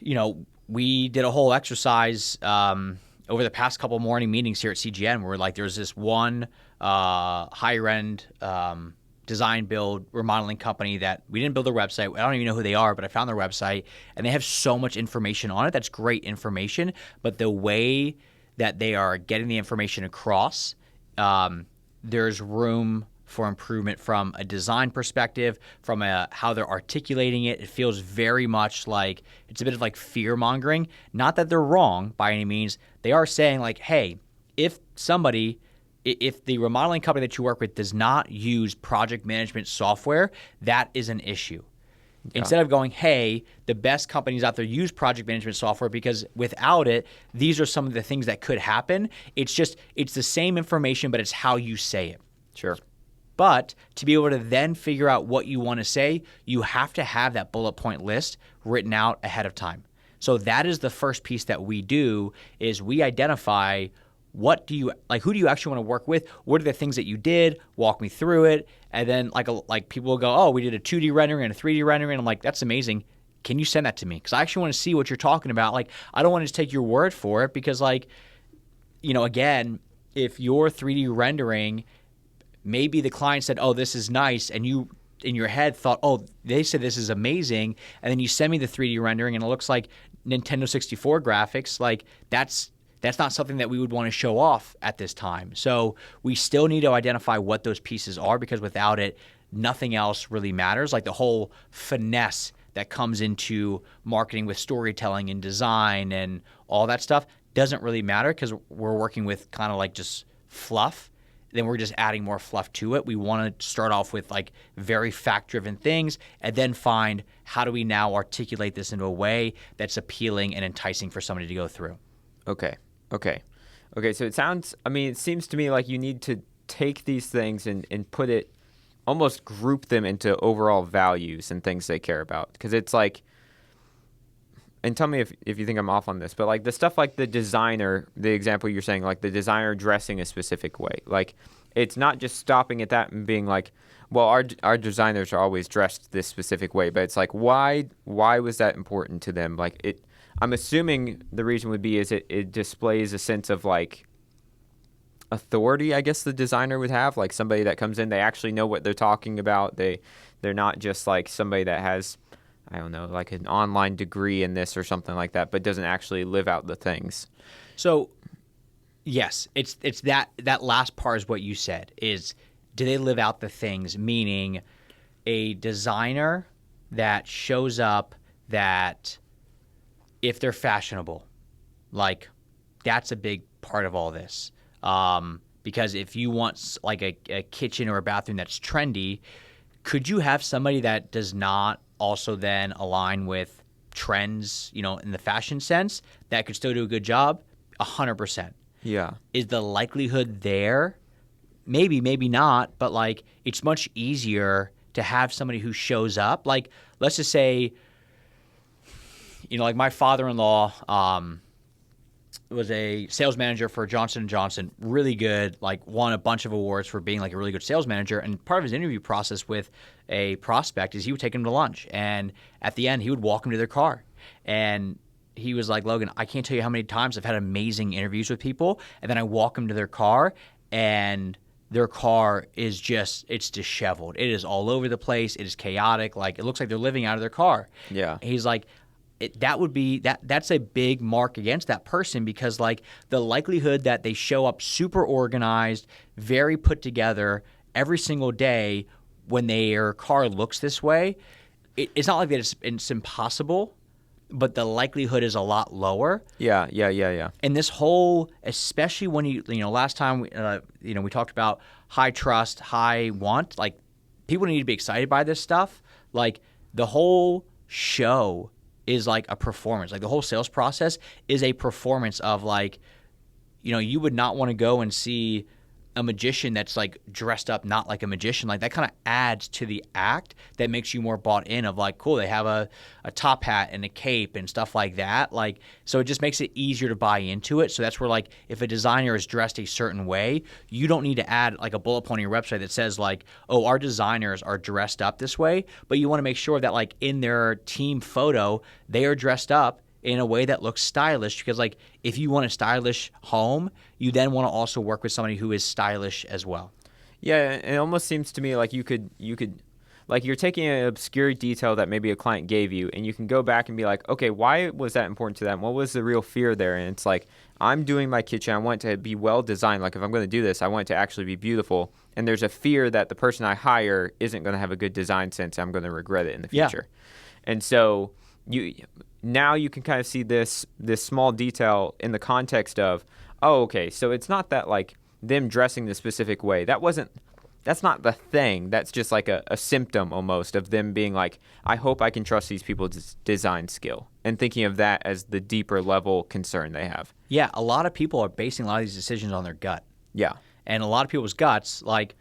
did a whole exercise over the past couple morning meetings here at CGN where like there's this one higher end design build remodeling company that we didn't build their website. I don't even know who they are, but I found their website and they have so much information on it. That's great information, but the way that they are getting the information across, there's room for improvement from a design perspective, from how they're articulating it. It feels very much like it's a bit of like fear mongering. Not that they're wrong by any means. They are saying like, hey, if the remodeling company that you work with does not use project management software, that is an issue. Yeah. Instead of going, hey, the best companies out there use project management software because without it, these are some of the things that could happen. It's the same information, but it's how you say it. Sure. But to be able to then figure out what you want to say, you have to have that bullet point list written out ahead of time. So that is the first piece that we do is we identify who do you actually want to work with? What are the things that you did? Walk me through it. And then like people will go, oh, we did a 2D rendering and a 3D rendering. And I'm like, that's amazing. Can you send that to me? Because I actually want to see what you're talking about. Like, I don't want to just take your word for it because again, if your 3D rendering, maybe the client said, oh, this is nice. And you in your head thought, oh, they said this is amazing. And then you send me the 3D rendering and it looks like Nintendo 64 graphics. Like that's not something that we would want to show off at this time. So we still need to identify what those pieces are because without it, nothing else really matters. Like the whole finesse that comes into marketing with storytelling and design and all that stuff doesn't really matter because we're working with kind of like just fluff. Then we're just adding more fluff to it. We want to start off with like very fact-driven things and then find how do we now articulate this into a way that's appealing and enticing for somebody to go through. Okay. So it seems to me like you need to take these things and put it, almost group them into overall values and things they care about. Because it's like, and tell me if you think I'm off on this, but like the stuff like the designer, the example you're saying, like the designer dressing a specific way. Like it's not just stopping at that and being like, well, our designers are always dressed this specific way, but it's like, why was that important to them? Like I'm assuming the reason would be is it displays a sense of like authority, I guess the designer would have, like somebody that comes in, they actually know what they're talking about. They're not just like somebody that has, I don't know, like an online degree in this or something like that, but doesn't actually live out the things. So yes, it's that last part is what you said is, do they live out the things? Meaning a designer that shows up that if they're fashionable, like that's a big part of all this. Because if you want like a kitchen or a bathroom that's trendy, could you have somebody that does not also then align with trends, in the fashion sense that could still do a good job? 100%. Yeah. Is the likelihood there? Maybe, maybe not, but like it's much easier to have somebody who shows up. Like let's just say, like my father-in-law was a sales manager for Johnson & Johnson, really good, like won a bunch of awards for being like a really good sales manager. And part of his interview process with a prospect is he would take them to lunch. And at the end, he would walk them to their car. And he was like, Logan, I can't tell you how many times I've had amazing interviews with people. And then I walk them to their car and their car is it's disheveled. It is all over the place. It is chaotic. Like it looks like they're living out of their car. Yeah. He's like, that's a big mark against that person because like the likelihood that they show up super organized, very put together every single day when their car looks this way, it's not like that it's impossible, but the likelihood is a lot lower. Yeah. And this whole, especially when last time we talked about high trust, high want, like people need to be excited by this stuff. Like the whole show is like a performance. Like the whole sales process is a performance of like, you would not want to go and see a magician that's like dressed up not like a magician, like that kind of adds to the act that makes you more bought in of like, cool, they have a top hat and a cape and stuff like that. Like, so it just makes it easier to buy into it. So that's where like if a designer is dressed a certain way, you don't need to add like a bullet point on your website that says like, oh, our designers are dressed up this way, but you want to make sure that like in their team photo, they are dressed up in a way that looks stylish, because like if you want a stylish home, you then want to also work with somebody who is stylish as well. Yeah, it almost seems to me like you could like you're taking an obscure detail that maybe a client gave you, and you can go back and be like, okay, why was that important to them? What was the real fear there? And it's like, I'm doing my kitchen, I want it to be well designed. Like if I'm going to do this, I want it to actually be beautiful. And there's a fear that the person I hire isn't going to have a good design sense. I'm going to regret it in the future. Yeah. And so now you can kind of see this small detail in the context of, oh, okay, so it's not that like them dressing the specific way. That's not the thing. That's just like a symptom almost of them being like, I hope I can trust these people's design skill, and thinking of that as the deeper level concern they have. Yeah, a lot of people are basing a lot of these decisions on their gut. Yeah. And a lot of people's guts, like,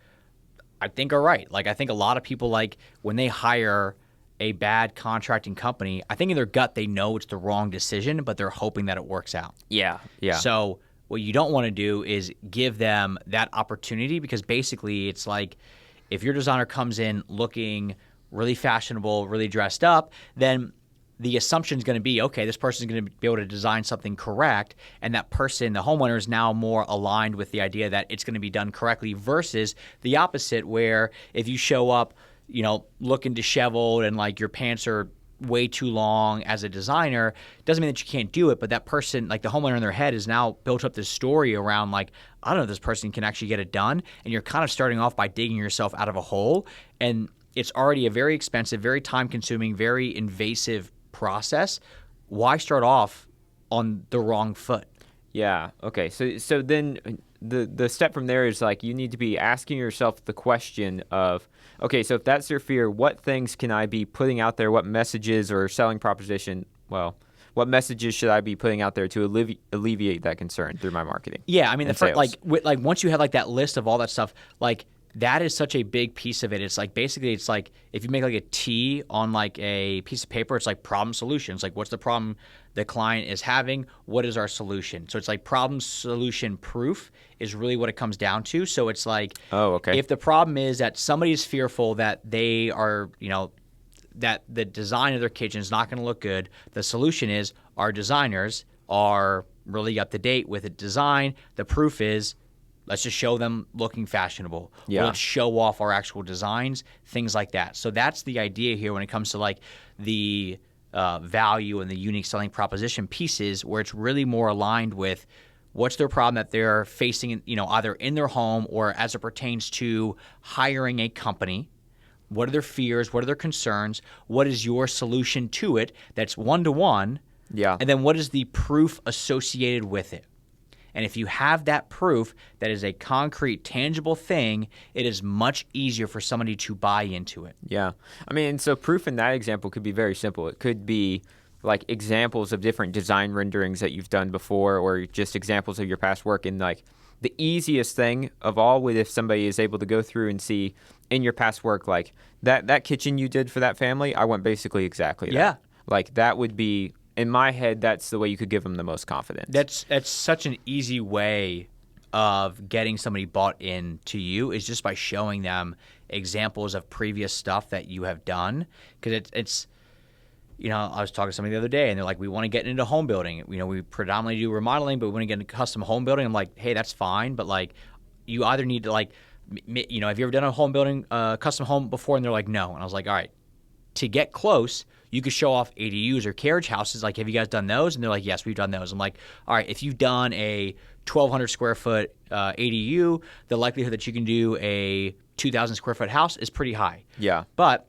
I think are right. Like, I think a lot of people, like, when they hire a bad contracting company, I think in their gut they know it's the wrong decision, but they're hoping that it works out. Yeah, yeah. So what you don't want to do is give them that opportunity, because basically it's like if your designer comes in looking really fashionable, really dressed up, then the assumption is going to be, okay, this person is going to be able to design something correct, and that person, the homeowner, is now more aligned with the idea that it's going to be done correctly, versus the opposite, where if you show up, you know, looking disheveled and like your pants are way too long as a designer, doesn't mean that you can't do it, but that person, like the homeowner in their head, has now built up this story around like, I don't know if this person can actually get it done, and you're kind of starting off by digging yourself out of a hole, and it's already a very expensive, very time-consuming, very invasive process. Why start off on the wrong foot? Yeah. Okay. So then the step from there is like you need to be asking yourself the question of, okay, so if that's your fear, what things can I be putting out there? What messages or selling proposition? Well, what messages should I be putting out there to alleviate that concern through my marketing? Yeah, I mean, the first, like once you have like that list of all that stuff, like that is such a big piece of it. It's like basically, it's like if you make like a T on like a piece of paper, it's like problem solutions. Like, what's the problem the client is having? What is our solution? So it's like problem solution proof is really what it comes down to. So it's like, oh, okay, if the problem is that somebody is fearful that they are, you know, that the design of their kitchen is not going to look good, the solution is our designers are really up to date with the design. The proof is, let's just show them looking fashionable. Yeah. Or let's show off our actual designs, things like that. So that's the idea here when it comes to like the value and the unique selling proposition pieces, where it's really more aligned with what's their problem that they're facing, you know, either in their home or as it pertains to hiring a company. What are their fears? What are their concerns? What is your solution to it that's one-to-one? Yeah. And then what is the proof associated with it? And if you have that proof that is a concrete, tangible thing, it is much easier for somebody to buy into it. Yeah. I mean, so proof in that example could be very simple. It could be like examples of different design renderings that you've done before, or just examples of your past work. And like the easiest thing of all would, if somebody is able to go through and see in your past work, like that kitchen you did for that family, I want basically exactly that. Yeah. Like that would be, in my head, that's the way you could give them the most confidence. That's such an easy way of getting somebody bought into you, is just by showing them examples of previous stuff that you have done. Because it's, you know, I was talking to somebody the other day, and they're like, we want to get into home building. You know, we predominantly do remodeling, but we want to get into custom home building. I'm like, hey, that's fine, but like, you either need to like, you know, have you ever done a home building, custom home before? And they're like, no. And I was like, all right, to get close, you could show off ADUs or carriage houses. Like, have you guys done those? And they're like, yes, we've done those. I'm like, all right, if you've done a 1,200 square foot ADU, the likelihood that you can do a 2,000 square foot house is pretty high. Yeah. But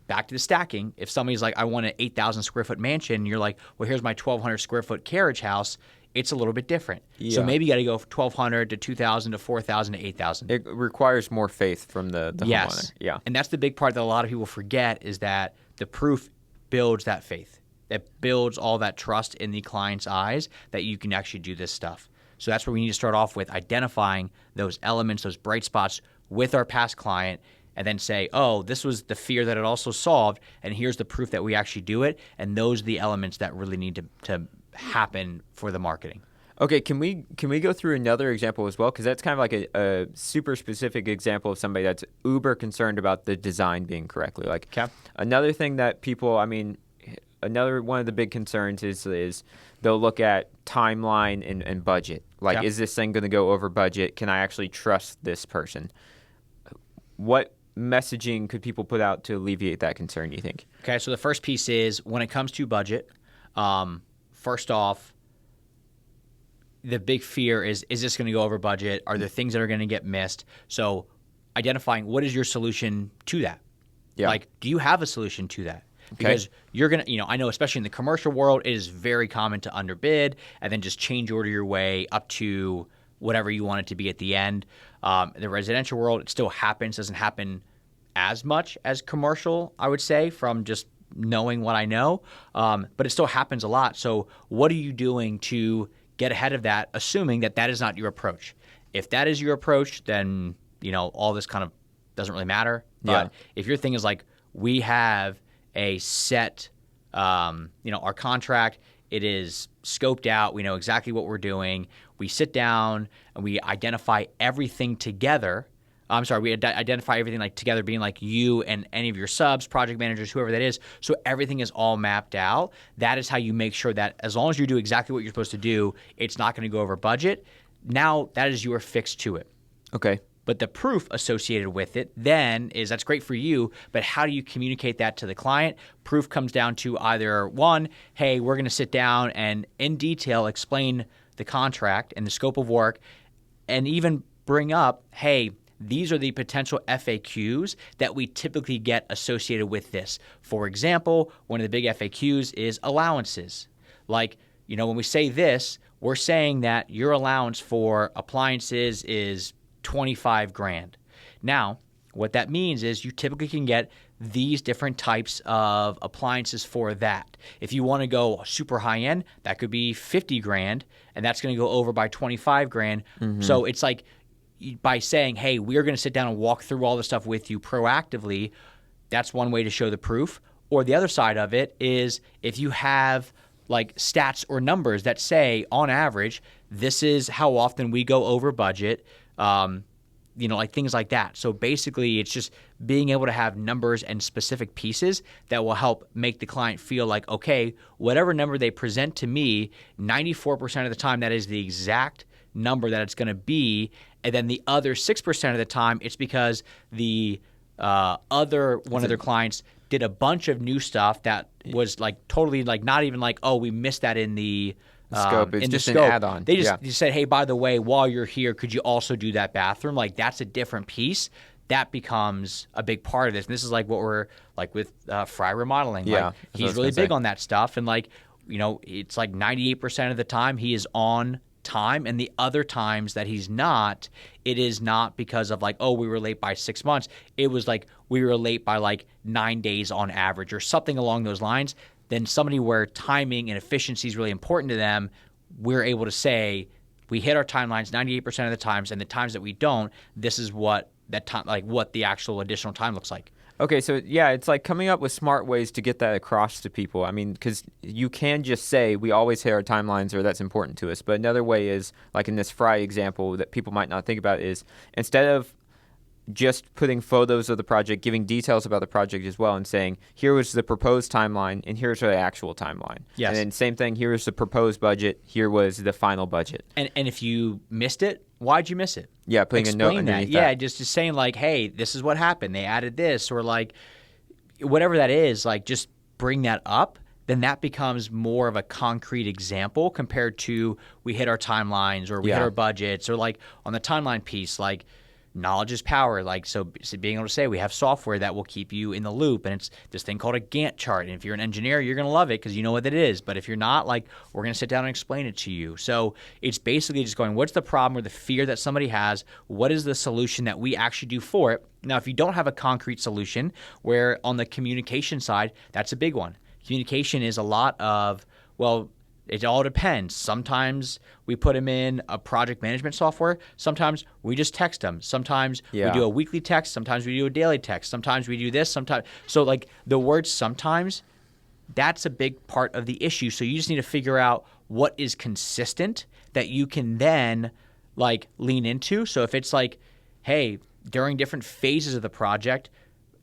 back to the stacking, if somebody's like, I want an 8,000 square foot mansion, and you're like, well, here's my 1,200 square foot carriage house, it's a little bit different. Yeah. So maybe you got to go from 1,200 to 2,000 to 4,000 to 8,000. It requires more faith from the yes. homeowner. Yeah. And that's the big part that a lot of people forget, is that the proof builds that faith. That builds all that trust in the client's eyes that you can actually do this stuff. So that's where we need to start off with identifying those elements, those bright spots with our past client, and then say, oh, this was the fear that it also solved, and here's the proof that we actually do it. And those are the elements that really need to happen for the marketing. Okay, can we go through another example as well? Because that's kind of like a super specific example of somebody that's uber concerned about the design being correctly. Like another thing that people, another one of the big concerns is they'll look at timeline and budget. Like, is this thing going to go over budget? Can I actually trust this person? What messaging could people put out to alleviate that concern, you think? Okay, so the first piece is when it comes to budget, first off, the big fear is this going to go over budget? Are there things that are going to get missed? So identifying what is your solution to that? Yeah. Like, do you have a solution to that? Because you're going to, I know especially in the commercial world, it is very common to underbid and then just change order your way up to whatever you want it to be at the end. The residential world, it still happens, doesn't happen as much as commercial, I would say, from just knowing what I know. But it still happens a lot. So what are you doing to get ahead of that, assuming that that is not your approach? If that is your approach, then, all this kind of doesn't really matter. But if your thing is like, we have a set, our contract, it is scoped out, we know exactly what we're doing, we sit down and we identify everything together. We identify everything like together, being like you and any of your subs, project managers, whoever that is. So everything is all mapped out. That is how you make sure that as long as you do exactly what you're supposed to do, it's not going to go over budget. Now that is your fix to it. Okay. But the proof associated with it then is that's great for you, but how do you communicate that to the client? Proof comes down to either one, hey, we're going to sit down and in detail explain the contract and the scope of work, and even bring up, hey, these are the potential FAQs that we typically get associated with this. For example, one of the big FAQs is allowances. Like, when we say this, we're saying that your allowance for appliances is $25,000. Now, what that means is you typically can get these different types of appliances for that. If you want to go super high end, that could be $50,000, and that's going to go over by $25,000. Mm-hmm. So it's like, by saying, hey, we're going to sit down and walk through all the stuff with you proactively, that's one way to show the proof. Or the other side of it is if you have like stats or numbers that say, on average, this is how often we go over budget, like things like that. So basically, it's just being able to have numbers and specific pieces that will help make the client feel like, okay, whatever number they present to me, 94% of the time, that is the exact number that it's going to be. And then the other 6% of the time, it's because the other clients did a bunch of new stuff that was like totally like not even like, oh, we missed that in the scope. It's just an add-on. They just said, hey, by the way, while you're here, could you also do that bathroom? Like, that's a different piece. That becomes a big part of this. And this is like what we're like with Fry Remodeling. Yeah, like, he's really big on that stuff. And like, it's like 98% of the time he is on time, and the other times that he's not, it is not because of like, oh, we were late by 6 months. It was like we were late by like 9 days on average or something along those lines. Then somebody where timing and efficiency is really important to them, we're able to say we hit our timelines 98% of the times, and the times that we don't, this is what that time, like what the actual additional time looks like. Okay, so yeah, it's like coming up with smart ways to get that across to people. I mean, because you can just say we always hit our timelines or that's important to us. But another way is, like in this Fry example that people might not think about, is instead of just putting photos of the project, giving details about the project as well, and saying, here was the proposed timeline and here's the actual timeline. Yes. And then same thing, here was the proposed budget, here was the final budget. And if you missed it, why'd you miss it? Yeah, putting a note underneath that. Yeah, just saying like, hey, this is what happened. They added this, or like whatever that is, like just bring that up. Then that becomes more of a concrete example compared to we hit our timelines or we hit our budgets, or like on the timeline piece, like knowledge is power. Like, so being able to say we have software that will keep you in the loop, and it's this thing called a Gantt chart. And if you're an engineer, you're going to love it because you know what it is. But if you're not, like, we're going to sit down and explain it to you. So it's basically just going, what's the problem or the fear that somebody has? What is the solution that we actually do for it? Now, if you don't have a concrete solution, where on the communication side, that's a big one. Communication is a lot of, well, It all depends. Sometimes we put them in a project management software. Sometimes we just text them. Sometimes we do a weekly text. Sometimes we do a daily text. Sometimes we do this. Sometimes. So like the word sometimes, that's a big part of the issue. So you just need to figure out what is consistent that you can then like lean into. So if it's like, hey, during different phases of the project,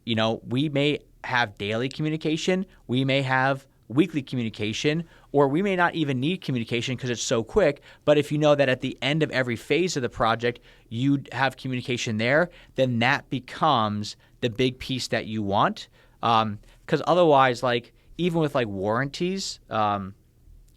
we may have daily communication. We may have weekly communication, or we may not even need communication because it's so quick. But if you know that at the end of every phase of the project, you have communication there, then that becomes the big piece that you want. Because otherwise, like even with like warranties, if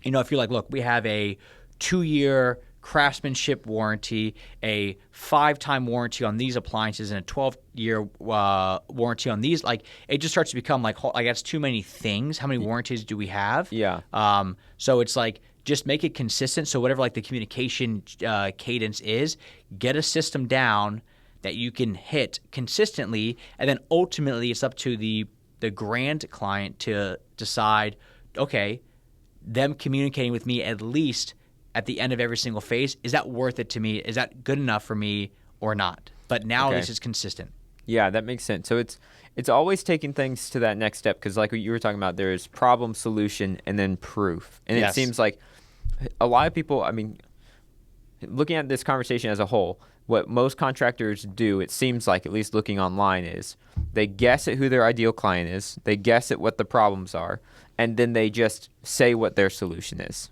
you're like, look, we have a 2-year craftsmanship warranty, a 5-time warranty on these appliances, and a 12-year warranty on these. Like, it just starts to become like that's too many things. How many warranties do we have? Yeah. So it's like just make it consistent. So whatever like the communication cadence is, get a system down that you can hit consistently, and then ultimately it's up to the grand client to decide, okay, them communicating with me at least at the end of every single phase, is that worth it to me? Is that good enough for me or not? But now this is consistent. Yeah, that makes sense. So it's always taking things to that next step, because like what you were talking about, there's problem, solution, and then proof. And it seems like a lot of people, I mean, looking at this conversation as a whole, what most contractors do, it seems like, at least looking online, is they guess at who their ideal client is, they guess at what the problems are, and then they just say what their solution is.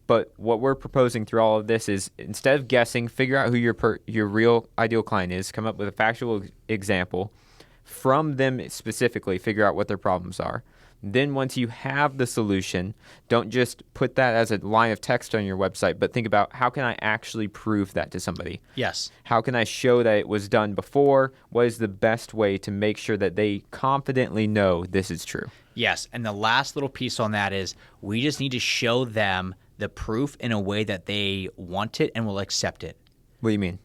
But what we're proposing through all of this is, instead of guessing, figure out who your real ideal client is, come up with a factual example, from them specifically, figure out what their problems are. Then once you have the solution, don't just put that as a line of text on your website, but think about, how can I actually prove that to somebody? Yes. How can I show that it was done before? What is the best way to make sure that they confidently know this is true? Yes. And the last little piece on that is, we just need to show them the proof in a way that they want it and will accept it. What do you mean?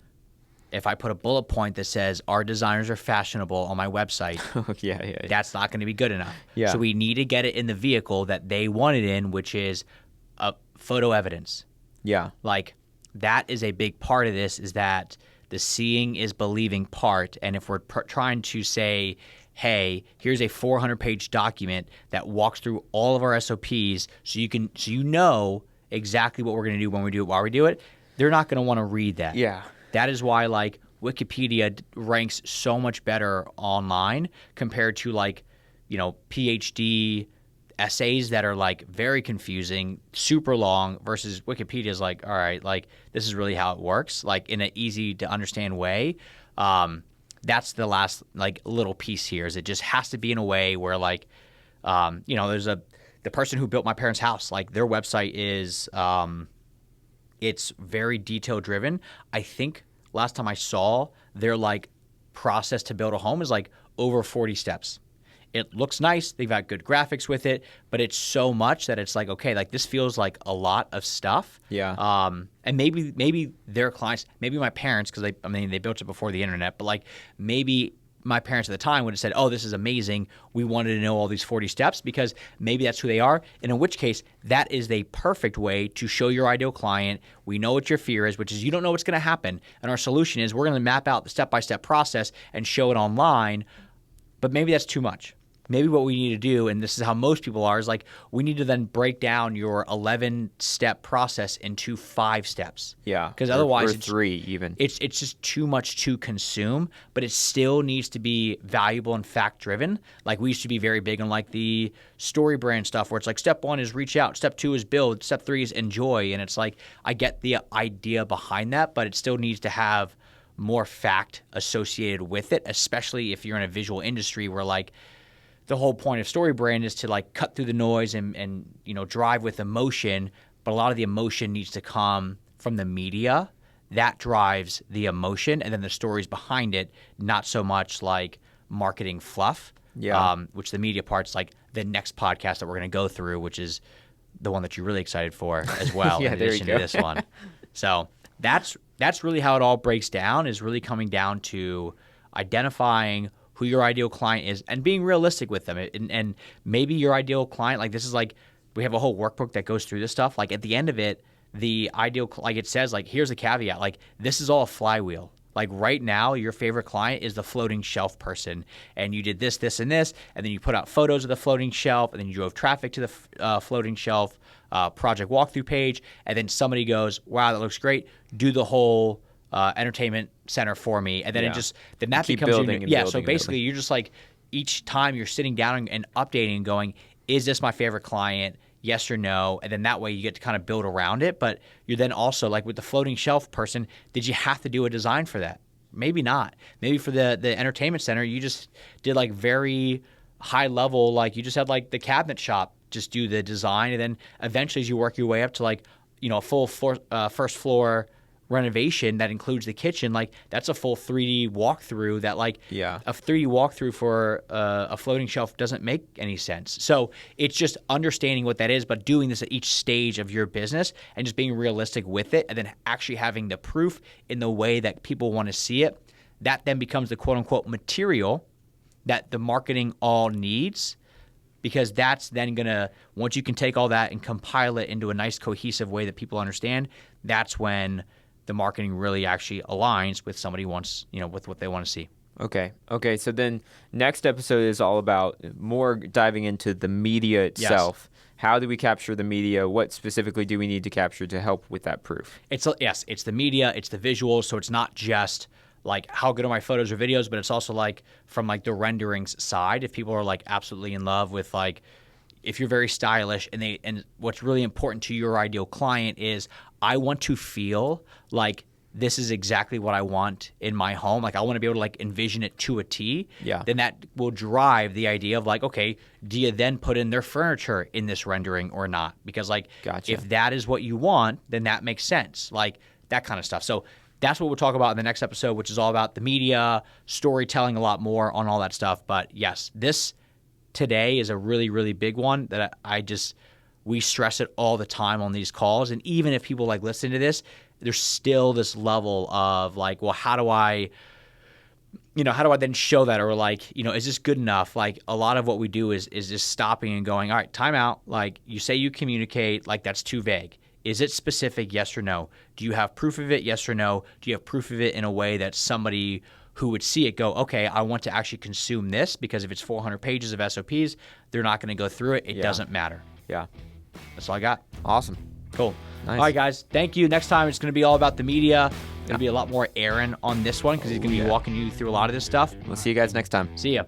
If I put a bullet point that says our designers are fashionable on my website, yeah. that's not going to be good enough. Yeah. So we need to get it in the vehicle that they want it in, which is a photo evidence. Yeah. Like, that is a big part of this, is that the seeing is believing part. And if we're trying to say, hey, here's a 400-page document that walks through all of our SOPs, so you know exactly what we're going to do, when we do it, why we do it, they're not going to want to read that. Yeah. That is why like Wikipedia ranks so much better online compared to like, PhD essays that are like very confusing, super long, versus Wikipedia is like, all right, like this is really how it works, like in an easy to understand way. That's the last like little piece here, is it just has to be in a way where like, there's the person who built my parents' house, like their website is, it's very detail driven. I think last time I saw their like process to build a home is like over 40 steps. It looks nice. They've got good graphics with it, but it's so much that it's like, okay, like this feels like a lot of stuff. Yeah. And maybe their clients, maybe my parents, because they built it before the internet, but like maybe my parents at the time would have said, oh, this is amazing. We wanted to know all these 40 steps, because maybe that's who they are. And in which case, that is the perfect way to show your ideal client, we know what your fear is, which is you don't know what's going to happen. And our solution is we're going to map out the step-by-step process and show it online. But maybe that's too much. Maybe what we need to do, and this is how most people are, is like we need to then break down your 11-step process into 5 steps. Yeah. Because otherwise, or 3 even. It's just too much to consume, but it still needs to be valuable and fact-driven. Like we used to be very big on like the story brand stuff, where it's like step 1 is reach out, step 2 is build, step 3 is enjoy. And it's like, I get the idea behind that, but it still needs to have more fact associated with it, especially if you're in a visual industry where like the whole point of story brand is to like cut through the noise and drive with emotion, but a lot of the emotion needs to come from the media. That drives the emotion, and then the stories behind it, not so much like marketing fluff. Yeah. Which the media part's like the next podcast that we're going to go through, which is the one that you're really excited for as well, Yeah, in there you addition go. to this one. So that's really how it all breaks down, is really coming down to identifying who your ideal client is and being realistic with them. And maybe your ideal client, like this is like we have a whole workbook that goes through this stuff. Like at the end of it, the ideal, like it says, like here's a caveat, like this is all a flywheel. Like right now, your favorite client is the floating shelf person, and you did this, this, and this, and then you put out photos of the floating shelf, and then you drove traffic to the floating shelf project walkthrough page, and then somebody goes, "Wow, that looks great. Do the whole entertainment center for me," and then that keep becomes building and So building basically, you're just like each time you're sitting down and updating and going, "Is this my favorite client? Yes or no?" And then that way you get to kind of build around it. But you're then also like with the floating shelf person, did you have to do a design for that? Maybe not. Maybe for the entertainment center, you just did like very high level, like you just had like the cabinet shop just do the design. And then eventually as you work your way up to like, a full floor, first floor renovation that includes the kitchen, like that's a full 3D walkthrough that like a 3D walkthrough for a floating shelf doesn't make any sense. So it's just understanding what that is, but doing this at each stage of your business and just being realistic with it, and then actually having the proof in the way that people want to see it. That then becomes the quote unquote material that the marketing all needs, because that's then gonna, once you can take all that and compile it into a nice cohesive way that people understand, that's when the marketing really actually aligns with somebody wants, with what they want to see. Okay. So then next episode is all about more diving into the media itself. Yes. How do we capture the media? What specifically do we need to capture to help with that proof? It's the media, it's the visuals. So it's not just like how good are my photos or videos, but it's also like from like the renderings side. If people are like absolutely in love with like, if you're very stylish and what's really important to your ideal client is, I want to feel like this is exactly what I want in my home. Like I want to be able to like envision it to a T. Yeah. Then that will drive the idea of like, okay, do you then put in their furniture in this rendering or not? Because like, if that is what you want, then that makes sense. Like that kind of stuff. So that's what we'll talk about in the next episode, which is all about the media, storytelling, a lot more on all that stuff. But yes, this today is a really, really big one that we stress it all the time on these calls. And even if people like listen to this, there's still this level of like, well, how do I then show that? Or like, is this good enough? Like a lot of what we do is just stopping and going, all right, time out. Like you say you communicate, like that's too vague. Is it specific? Yes or no? Do you have proof of it? Yes or no? Do you have proof of it in a way that somebody who would see it go, okay, I want to actually consume this, because if it's 400 pages of SOPs, they're not going to go through it. It doesn't matter. Yeah. That's all I got. Awesome. Cool. Nice. All right, guys. Thank you. Next time, it's going to be all about the media. Going to be a lot more Aaron on this one, because he's going to be walking you through a lot of this stuff. We'll see you guys next time. See ya.